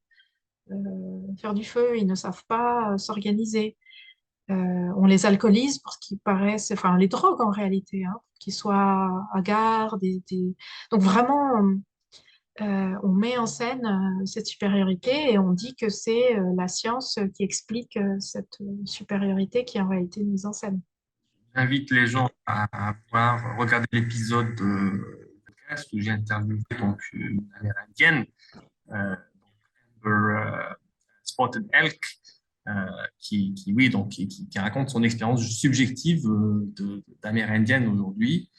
faire du feu. Ils ne savent pas s'organiser. On les alcoolise pour qu'ils paraissent, enfin, on les drogue en réalité, hein, pour qu'ils soient hagards. Donc vraiment, on met en scène cette supériorité et on dit que c'est la science qui explique cette supériorité qui est en réalité mise en scène. J'invite les gens à pouvoir regarder l'épisode de podcast où j'ai interviewé donc une Amérindienne, Amber, Spotted Elk, oui, donc qui raconte son expérience subjective d'amérindienne aujourd'hui.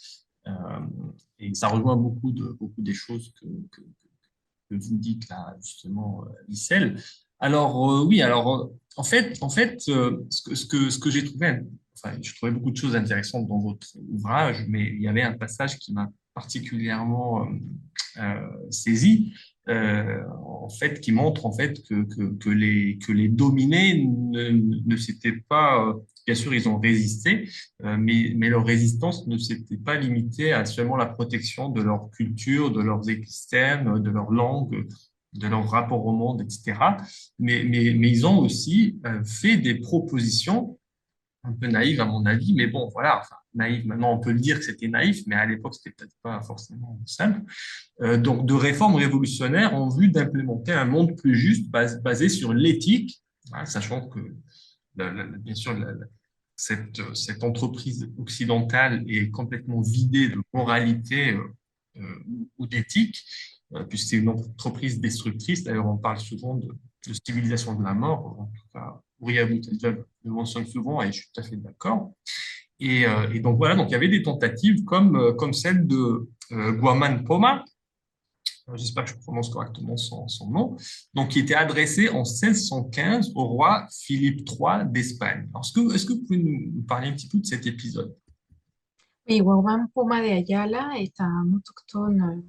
Euh, et ça rejoint beaucoup des choses que vous dites là, justement, Issel. Alors, oui, alors, ce que j'ai trouvé, enfin, je trouvais beaucoup de choses intéressantes dans votre ouvrage, mais il y avait un passage qui m'a particulièrement saisi. en fait, qui montrent en fait que les dominés ne s'étaient pas, bien sûr, ils ont résisté, mais leur résistance ne s'était pas limitée à seulement la protection de leur culture, de leurs épistèmes, de leur langue, de leur rapport au monde, etc. Mais ils ont aussi fait des propositions un peu naïves à mon avis, mais bon, voilà, enfin, naïf, maintenant on peut le dire que c'était naïf, mais à l'époque, c'était peut-être pas forcément simple. Donc, de réformes révolutionnaires en vue d'implémenter un monde plus juste basé sur l'éthique, hein, sachant que, bien sûr, cette entreprise occidentale est complètement vidée de moralité ou d'éthique, puisque c'est une entreprise destructrice. D'ailleurs, on parle souvent de civilisation de la mort. En tout cas, Uriah Bouteflika le mentionne souvent et je suis tout à fait d'accord. Et donc voilà, donc il y avait des tentatives comme celle de Guaman Poma, j'espère que je prononce correctement son nom, donc qui était adressé en 1615 au roi Philippe III d'Espagne. Alors, est-ce que vous pouvez nous parler un petit peu de cet épisode? Oui, Huaman Poma de Ayala est un autochtone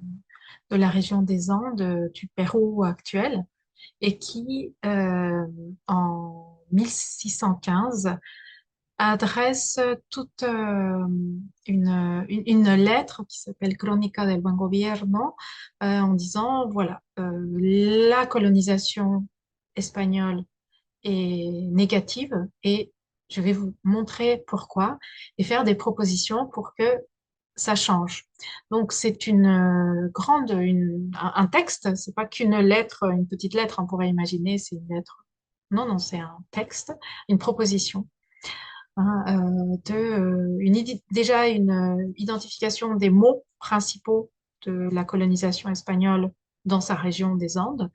de la région des Andes du Pérou actuel et qui, en 1615, adresse toute une lettre qui s'appelle Crónica del Buen Gobierno en disant, voilà, la colonisation espagnole est négative et je vais vous montrer pourquoi et faire des propositions pour que ça change. Donc, c'est une un texte, c'est pas qu'une lettre, une petite lettre, on pourrait imaginer, c'est une lettre. Non, non, c'est un texte, une proposition, hein, déjà une identification des mots principaux de la colonisation espagnole dans sa région des Andes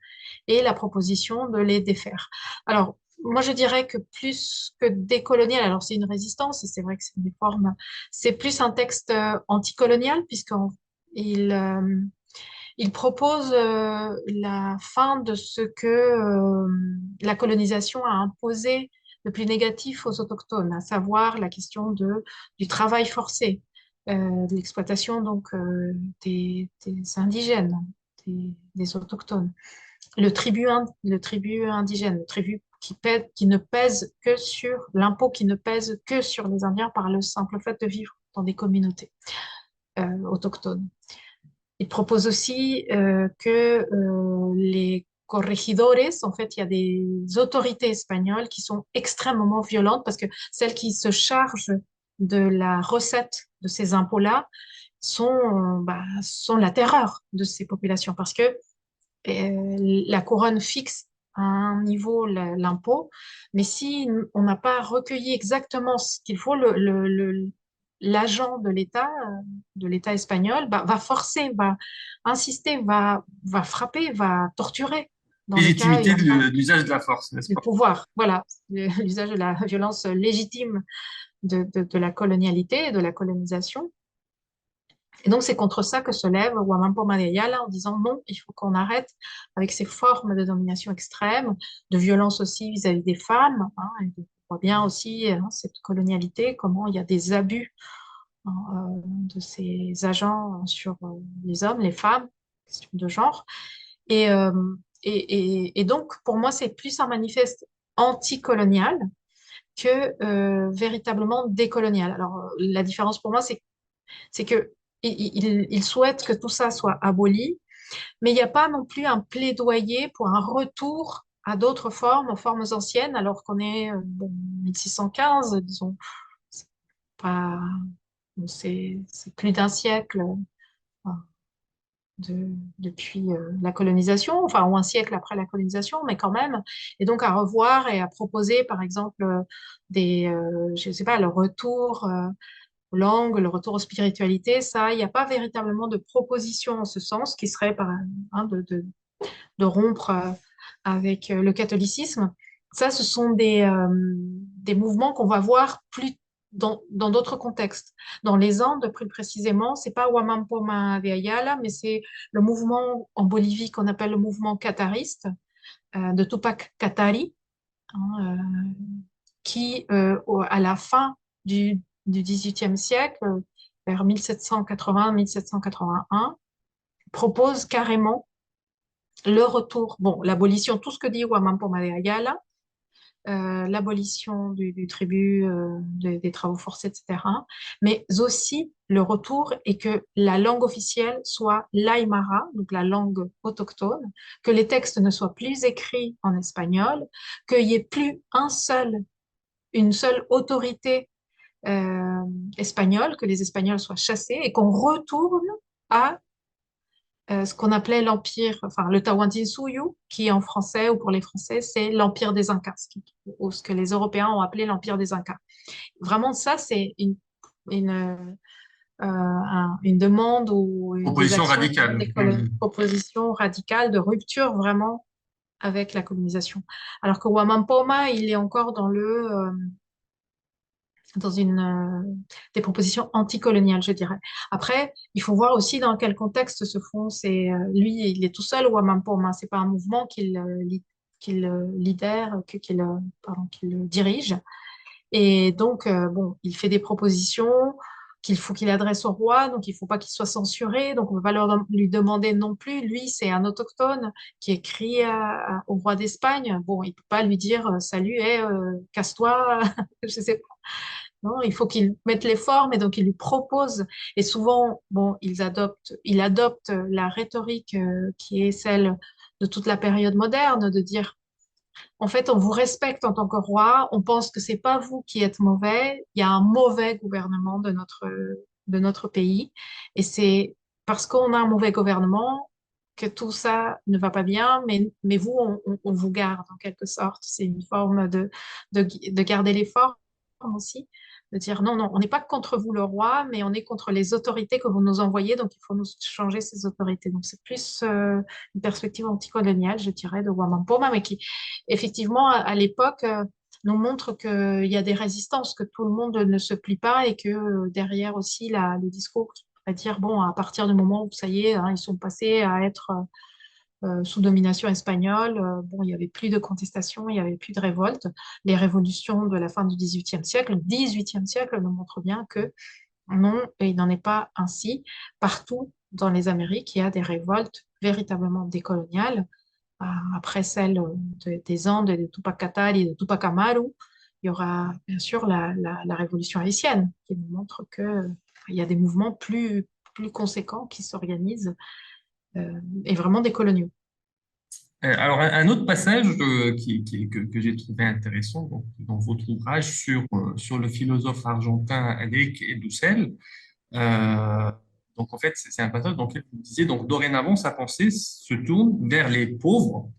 et la proposition de les défaire. Alors, moi, je dirais que plus que décolonial, alors c'est une résistance, et c'est vrai que c'est une forme, c'est plus un texte anticolonial, puisqu'il il propose la fin de ce que la colonisation a imposé de plus négatif aux autochtones, à savoir la question du travail forcé, de l'exploitation donc des indigènes, des autochtones, le tribut indigène, le tribut qui ne pèse que sur l'impôt qui ne pèse que sur les Indiens par le simple fait de vivre dans des communautés autochtones. Il propose aussi que les corregidores, en fait, il y a des autorités espagnoles qui sont extrêmement violentes parce que celles qui se chargent de la recette de ces impôts-là sont la terreur de ces populations parce que la couronne fixe à un niveau l'impôt, mais si on n'a pas recueilli exactement ce qu'il faut, l'agent de l'État espagnol, va forcer, va insister, va frapper, va torturer dans le cas où il Légitimité n'y a pas de l'usage de la force, n'est-ce de pas? pouvoir. Voilà, l'usage de la violence légitime de la colonialité et de la colonisation. Et donc, c'est contre ça que se lève Wamampo Madeyala en disant non, il faut qu'on arrête avec ces formes de domination extrême, de violence aussi vis-à-vis des femmes. Hein, et on voit bien aussi cette colonialité, comment il y a des abus hein, de ces agents sur les hommes, les femmes, question de genre. Et, euh, et donc, pour moi, c'est plus un manifeste anticolonial que véritablement décolonial. Alors, la différence pour moi, c'est que il souhaite que tout ça soit aboli, mais il n'y a pas non plus un plaidoyer pour un retour à d'autres formes, aux formes anciennes, alors qu'on est bon, 1615, disons, c'est pas, bon, c'est plus d'un siècle depuis la colonisation, enfin, ou un siècle après la colonisation, mais quand même, et donc à revoir et à proposer, par exemple, je sais pas, le retour aux langues, le retour aux spiritualités, ça, il n'y a pas véritablement de proposition en ce sens qui serait hein, de rompre avec le catholicisme. Ça, ce sont des mouvements qu'on va voir plus dans d'autres contextes. Dans les Andes, plus précisément, c'est pas Huamampoma de Ayala, mais c'est le mouvement en Bolivie qu'on appelle le mouvement qatariste de Tupac Katari, hein, qui, à la fin du XVIIIe siècle, vers 1780-1781, propose carrément le retour, bon, l'abolition, tout ce que dit Juan Poma de Ayala, l'abolition du tribut, des travaux forcés, etc. Mais aussi le retour et que la langue officielle soit l'Aymara, donc la langue autochtone, que les textes ne soient plus écrits en espagnol, qu'il n'y ait plus une seule autorité espagnole, que les Espagnols soient chassés et qu'on retourne à ce qu'on appelait l'empire, enfin le Tawantinsuyu, qui en français ou pour les Français, c'est l'empire des Incas, ou ce que les Européens ont appelé l'empire des Incas. Vraiment, ça, c'est une demande ou des Proposition actions radicale. des propositions radicales de rupture vraiment avec la colonisation. Alors que Wamampoma, il est encore dans des propositions anticoloniales, je dirais. Après, il faut voir aussi dans quel contexte se font. Lui, il est tout seul, Wamampoma. C'est pas un mouvement qu'il lidère, qu'il dirige. Et donc, bon, il fait des propositions qu'il faut qu'il adresse au roi, donc il ne faut pas qu'il soit censuré, donc on ne va pas lui demander non plus. Lui, c'est un autochtone qui écrit au roi d'Espagne. Bon, il ne peut pas lui dire salut, casse-toi, je sais pas. Non, il faut qu'il mette les formes et donc il lui propose. Et souvent, bon, il adopte la rhétorique qui est celle de toute la période moderne, de dire en fait, on vous respecte en tant que roi, on pense que c'est pas vous qui êtes mauvais, il y a un mauvais gouvernement de notre pays, et c'est parce qu'on a un mauvais gouvernement que tout ça ne va pas bien, mais vous, on vous garde en quelque sorte. C'est une forme de garder les formes aussi, de dire non, non, on n'est pas contre vous le roi, mais on est contre les autorités que vous nous envoyez, donc il faut nous changer ces autorités. Donc c'est plus une perspective anticoloniale, je dirais, de Wamampoma, mais qui, effectivement, à l'époque, nous montre qu'il y a des résistances, que tout le monde ne se plie pas et que derrière aussi le discours, à dire, bon, à partir du moment où ça y est, hein, ils sont passés à être sous domination espagnole, bon, il n'y avait plus de contestation, il n'y avait plus de révolte. Les révolutions de la fin du XVIIIe siècle nous montrent bien que non, il n'en est pas ainsi. Partout dans les Amériques, il y a des révoltes véritablement décoloniales après celle des Andes, de Tupac Katari et de Tupac Amaru, il y aura bien sûr la révolution haïtienne qui nous montre que il y a des mouvements plus conséquents qui s'organisent et vraiment décoloniaux. Alors, un autre passage que j'ai trouvé intéressant donc, dans votre ouvrage sur le philosophe argentin Alec Dussel. Euh, donc, en fait, c'est un passage dans lequel vous disiez, donc, dorénavant, sa pensée se tourne vers les pauvres,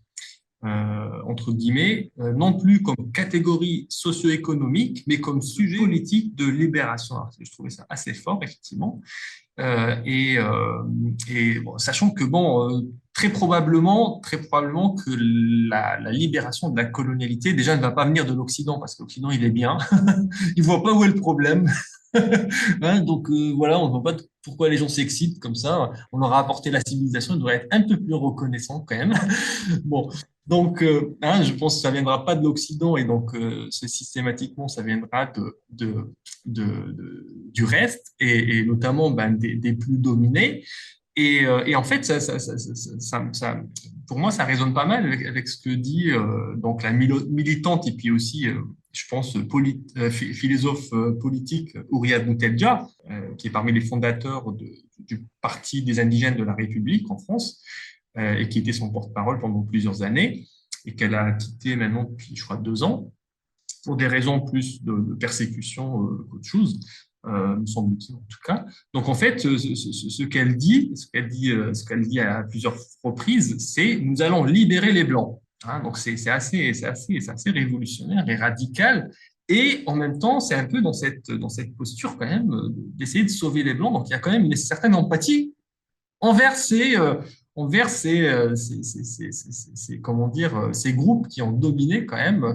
entre guillemets, non plus comme catégorie socio-économique, mais comme sujet politique de libération. Alors, je trouvais ça assez fort, effectivement. Bon, sachant que bon, très probablement que la libération de la colonialité déjà ne va pas venir de l'Occident parce que l'Occident il est bien, il voit pas où est le problème. Hein, donc voilà, on ne voit pas pourquoi les gens s'excitent comme ça. On leur a apporté la civilisation, ils devraient être un peu plus reconnaissants quand même. Bon, donc hein, je pense que ça viendra pas de l'Occident et donc c'est systématiquement ça viendra du reste et notamment ben, des plus dominés. Et en fait, pour moi, ça résonne pas mal avec ce que dit donc la militante et puis aussi, je pense, philosophe politique Houriat Bouteldia, qui est parmi les fondateurs du Parti des indigènes de la République en France et qui était son porte-parole pendant plusieurs années et qu'elle a quitté maintenant depuis, je crois, 2 ans pour des raisons plus de persécution qu'autre chose, me semble-t-il en tout cas. Donc en fait, ce qu'elle dit, ce qu'elle dit à plusieurs reprises, c'est nous allons libérer les blancs. Hein, donc c'est assez révolutionnaire et radical. Et en même temps, c'est un peu dans cette posture quand même d'essayer de sauver les blancs. Donc il y a quand même une certaine empathie envers comment dire, ces groupes qui ont dominé quand même,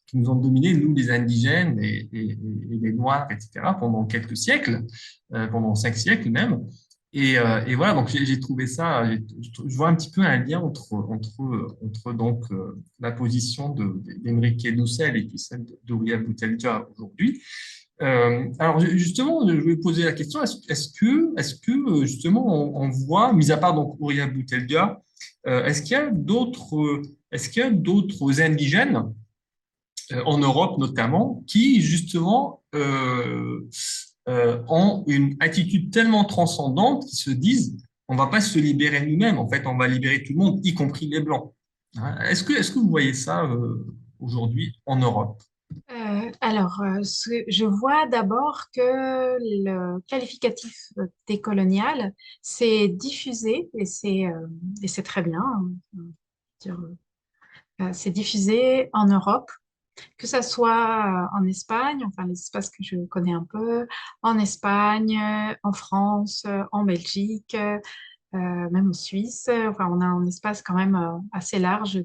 qui nous ont dominé, nous les indigènes et les Noirs, etc., pendant quelques siècles, pendant 5 siècles même. Et voilà, donc j'ai trouvé ça, je vois un petit peu un lien entre donc, la position d'Enrique Dussel et puis celle d'Uriel Bouteldia aujourd'hui. Alors justement, je vais poser la question, est-ce que justement on voit, mis à part donc Uriel Boutelga est-ce qu'il y a d'autres indigènes en Europe notamment, qui justement ont une attitude tellement transcendante qu'ils se disent, on va pas se libérer nous-mêmes, en fait, on va libérer tout le monde, y compris les Blancs. Hein, est-ce que vous voyez ça aujourd'hui en Europe? Je vois d'abord que le qualificatif décolonial s'est diffusé et c'est très bien, hein, dire, c'est diffusé en Europe, que ça soit en Espagne, enfin les espaces que je connais un peu, en Espagne, en France, en Belgique, même en Suisse. Enfin, on a un espace quand même assez large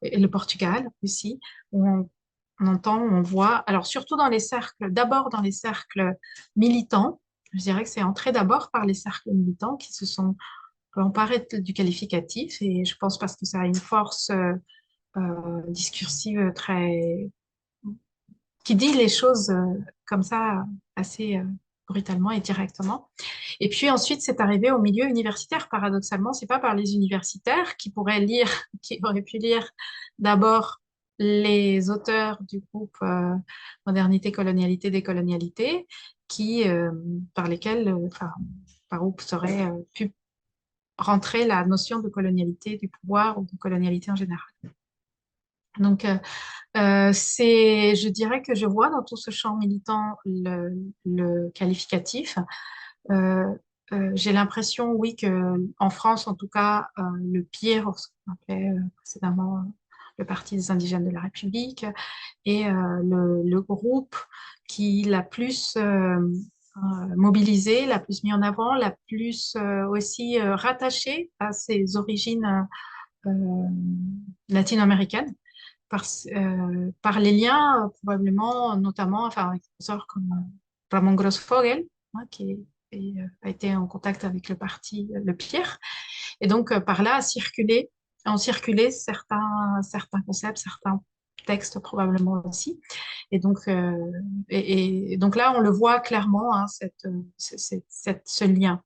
et le Portugal aussi, où on entend, on voit, alors surtout dans les cercles, d'abord dans les cercles militants, je dirais que c'est entré d'abord par les cercles militants qui se sont emparés du qualificatif et je pense parce que ça a une force discursive très qui dit les choses comme ça assez brutalement et directement. Et puis ensuite, c'est arrivé au milieu universitaire. Paradoxalement, c'est pas par les universitaires qui pourraient lire, qui auraient pu lire d'abord les auteurs du groupe Modernité, Colonialité, Décolonialité, par lesquels, enfin, par où serait pu rentrer la notion de colonialité du pouvoir ou de colonialité en général. Donc, je dirais que je vois dans tout ce champ militant le qualificatif. Euh, j'ai l'impression, oui, que en France, en tout cas, le pire, ce qu'on appelait précédemment le Parti des indigènes de la République, est le groupe qui l'a plus mobilisé, l'a plus mis en avant, l'a plus aussi rattaché à ses origines latino-américaines par les liens, probablement, notamment enfin, avec des professeurs comme Ramon Grossfogel, hein, a été en contact avec le parti Le Pire. Et donc, par là, ont circulé certains concepts, certains textes probablement aussi. Et donc, donc là, on le voit clairement, hein, ce lien.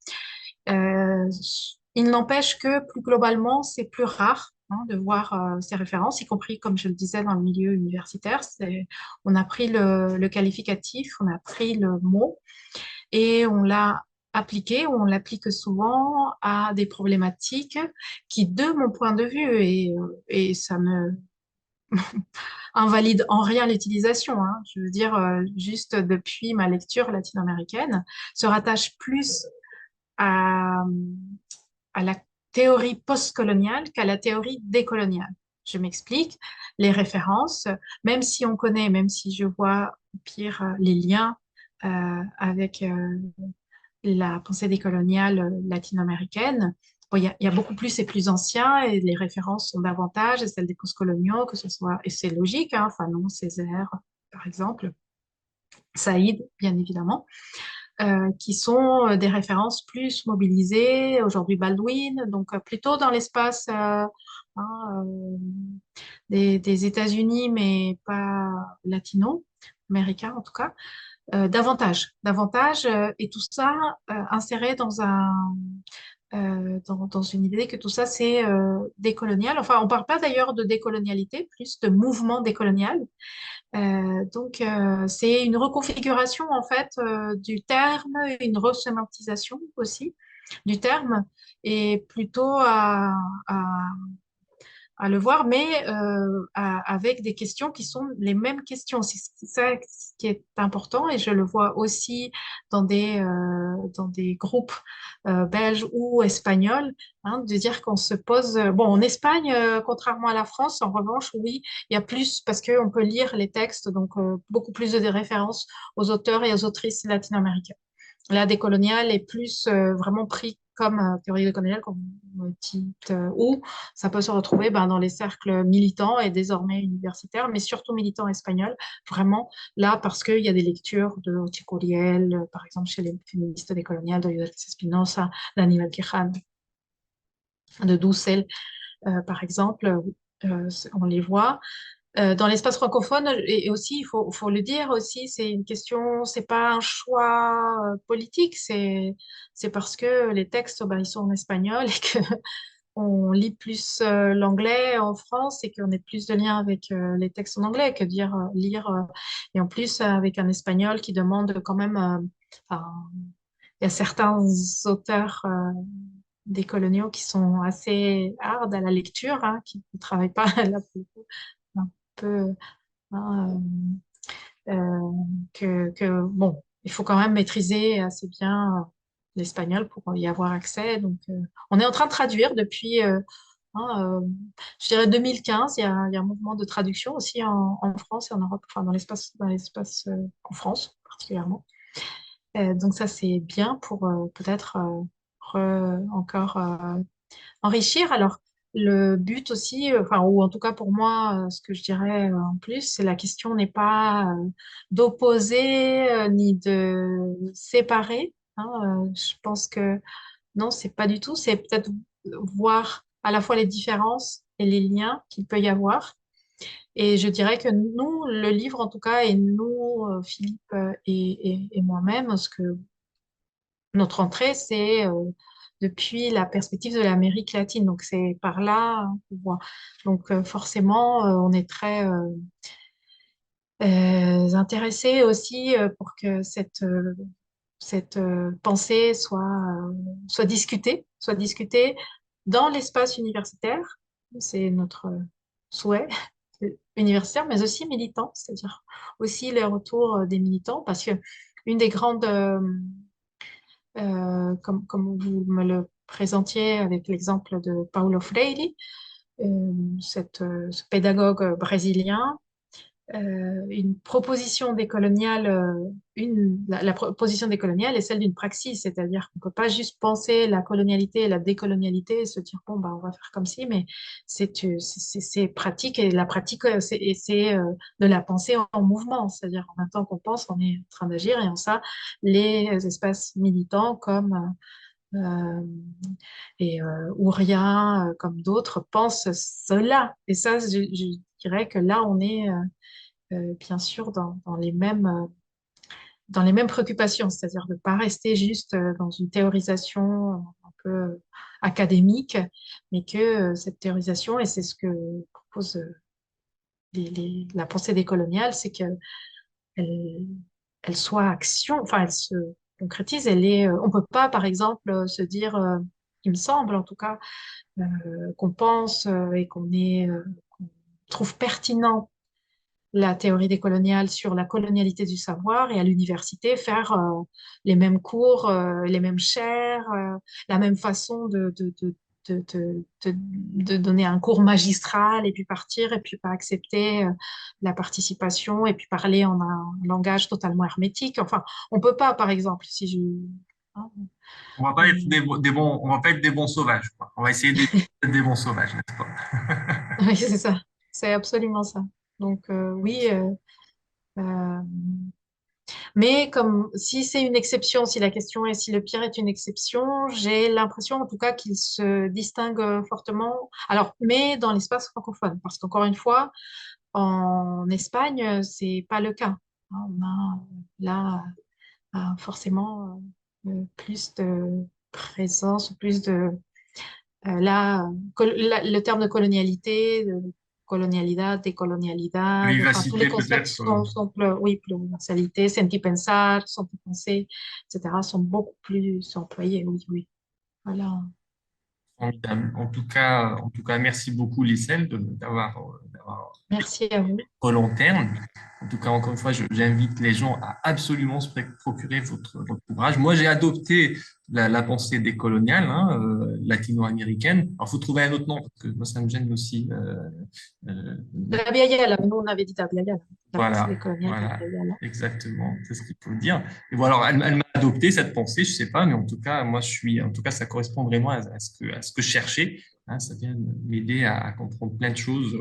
Euh, il n'empêche que plus globalement, c'est plus rare hein, de voir ces références, y compris, comme je le disais, dans le milieu universitaire. On a pris le qualificatif, on a pris le mot et on l'a appliqué, ou on l'applique souvent à des problématiques qui, de mon point de vue, et ça ne invalide en rien l'utilisation, hein, je veux dire, juste depuis ma lecture latino-américaine, se rattache plus à, à la théorie postcoloniale qu'à la théorie décoloniale. Je m'explique, les références, même si on connaît, même si je vois pire les liens avec la pensée décoloniale latino-américaine, bon, il y a beaucoup plus et plus anciens et les références sont davantage celles des postcoloniaux, que ce soit, et c'est logique, hein, Fanon, Césaire, par exemple, Saïd, bien évidemment qui sont des références plus mobilisées. Aujourd'hui, Baldwin, donc plutôt dans l'espace hein, des États-Unis, mais pas latino, américain en tout cas, davantage, et tout ça inséré dans une idée que tout ça c'est décolonial. Enfin, on parle pas d'ailleurs de décolonialité, plus de mouvement décolonial. C'est une reconfiguration en fait du terme, une resémantisation aussi du terme, et plutôt à le voir, mais avec des questions qui sont les mêmes questions. C'est ça qui est important, et je le vois aussi dans des groupes belges ou espagnols, hein, de dire qu'on se pose. Bon, en Espagne, contrairement à la France, en revanche, oui, il y a plus, parce qu'on peut lire les textes, donc beaucoup plus de références aux auteurs et aux autrices latino-américains. Là, décolonial est plus vraiment pris comme théorie décoloniale, comme on dit, ou ça peut se retrouver ben, dans les cercles militants et désormais universitaires, mais surtout militants espagnols, vraiment là parce qu'il y a des lectures de Chico Riel, par exemple chez les féministes décoloniales, de Judith Espinosa, d'Aníbal Quijano, de Dussel, par exemple, on les voit. Dans l'espace francophone, et aussi, faut le dire aussi, c'est une question, c'est pas un choix politique, c'est parce que les textes, ben, ils sont en espagnol et que on lit plus l'anglais en France et qu'on ait plus de liens avec les textes en anglais que dire lire. Et en plus, avec un espagnol qui demande quand même, enfin, il y a certains auteurs décoloniaux qui sont assez hard à la lecture, hein, qui ne travaillent pas là, pour le coup, un peu, hein, bon, il faut quand même maîtriser assez bien l'espagnol pour y avoir accès. Donc, on est en train de traduire depuis, hein, je dirais 2015. Il y a un mouvement de traduction aussi en France et en Europe, enfin dans l'espace en France particulièrement. Donc ça, c'est bien pour peut-être encore enrichir. Alors, le but aussi, enfin, ou en tout cas pour moi, ce que je dirais en plus, c'est la question n'est pas d'opposer ni de séparer, hein. Je pense que non, c'est pas du tout. C'est peut-être voir à la fois les différences et les liens qu'il peut y avoir. Et je dirais que nous, le livre en tout cas, et nous, Philippe et moi-même, ce que notre entrée, c'est depuis la perspective de l'Amérique latine. Donc, c'est par là qu'on voit. Donc, forcément, on est très intéressé aussi pour que cette pensée soit discutée dans l'espace universitaire. C'est notre souhait universitaire, mais aussi militant, c'est-à-dire aussi le retour des militants, parce que une des grandes comme vous me le présentiez avec l'exemple de Paulo Freire, ce pédagogue brésilien, une proposition décoloniale, la proposition décoloniale est celle d'une praxis, c'est-à-dire qu'on ne peut pas juste penser la colonialité et la décolonialité et se dire, bon, bah, on va faire comme si, mais c'est pratique et la pratique, c'est de la pensée en mouvement, c'est-à-dire en même temps qu'on pense, on est en train d'agir et en ça, les espaces militants comme euh, Ouria, comme d'autres, pensent cela. Et ça, je dirais que là, on est bien sûr dans les mêmes préoccupations, c'est-à-dire de ne pas rester juste dans une théorisation un peu académique, mais que cette théorisation, et c'est ce que propose la pensée décoloniale, c'est qu'elle elle soit action, enfin, elle se concrétise. On peut pas, par exemple, se dire, il me semble en tout cas, qu'on pense et qu'on trouve pertinent la théorie décoloniale sur la colonialité du savoir et à l'université faire les mêmes cours, les mêmes chaires, la même façon de donner un cours magistral et puis partir et puis pas accepter la participation et puis parler en un langage totalement hermétique. Enfin, on peut pas, par exemple, si je... hein, On va pas être des bons, on va pas être des bons sauvages, quoi. On va essayer d'être des bons sauvages, n'est-ce pas? oui, c'est ça. C'est absolument ça. Donc, oui. Euh, Mais comme si c'est une exception, si la question est si le pire est une exception, j'ai l'impression en tout cas qu'il se distingue fortement. Alors, mais dans l'espace francophone, parce qu'encore une fois, en Espagne, c'est pas le cas, hein. On a là forcément plus de présence, plus de le terme de colonialité, de colonialidad, décolonialidad, enfin tous les Vivacité concepts peut-être. oui, pluriversalité, sentir pensar, sentir penser, etc., sont beaucoup plus employés, oui, oui. Voilà. Formidable. En tout cas, merci beaucoup, Lissel, d'avoir Merci à vous. au long terme. En tout cas, encore une fois, j'invite les gens à absolument se procurer votre ouvrage. Moi, j'ai adopté la pensée décoloniale, hein, latino-américaine. Alors, il faut trouver un autre nom, parce que moi, ça me gêne aussi. Euh, Tabia Yala, nous on avait dit Tabia Yala, la pensée voilà, des coloniales voilà, Tabia Yala. exactement, c'est ce qu'il faut dire. Et voilà, alors, elle m'a adopté cette pensée, je sais pas, mais en tout cas, en tout cas, ça correspond vraiment à ce que je cherchais. Hein, ça vient m'aider à comprendre plein de choses,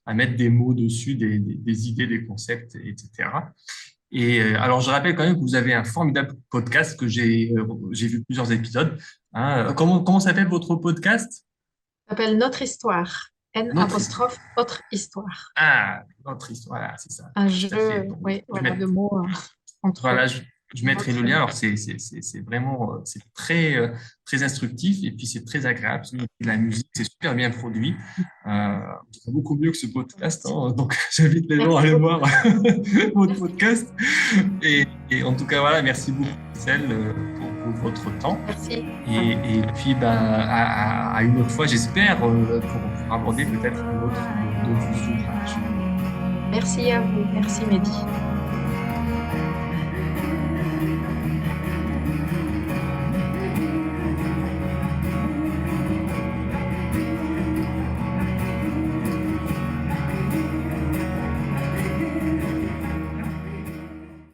à mettre des mots dessus, des idées, des concepts, etc. Et alors, je rappelle quand même que vous avez un formidable podcast que j'ai vu plusieurs épisodes. Hein. Comment s'appelle votre podcast? Ça s'appelle Notre Histoire, N Notre histoire. apostrophe, autre histoire. Ah, notre histoire, voilà, c'est ça. Un Tout à fait. jeu, Bon, oui, je voilà, vais de mots entre voilà, eux. Je mettrai le lien. Alors, c'est vraiment c'est très instructif et puis c'est très agréable. La musique, c'est super bien produit. C'est beaucoup mieux que ce podcast, hein. Donc, j'invite les gens à Merci aller beaucoup. voir votre Merci. podcast. Et en tout cas, voilà, merci beaucoup, Celle, pour votre temps. Merci. Et puis, ben, à une autre fois, j'espère, pour aborder peut-être d'autres ouvrages. Merci à vous. Merci, Mehdi.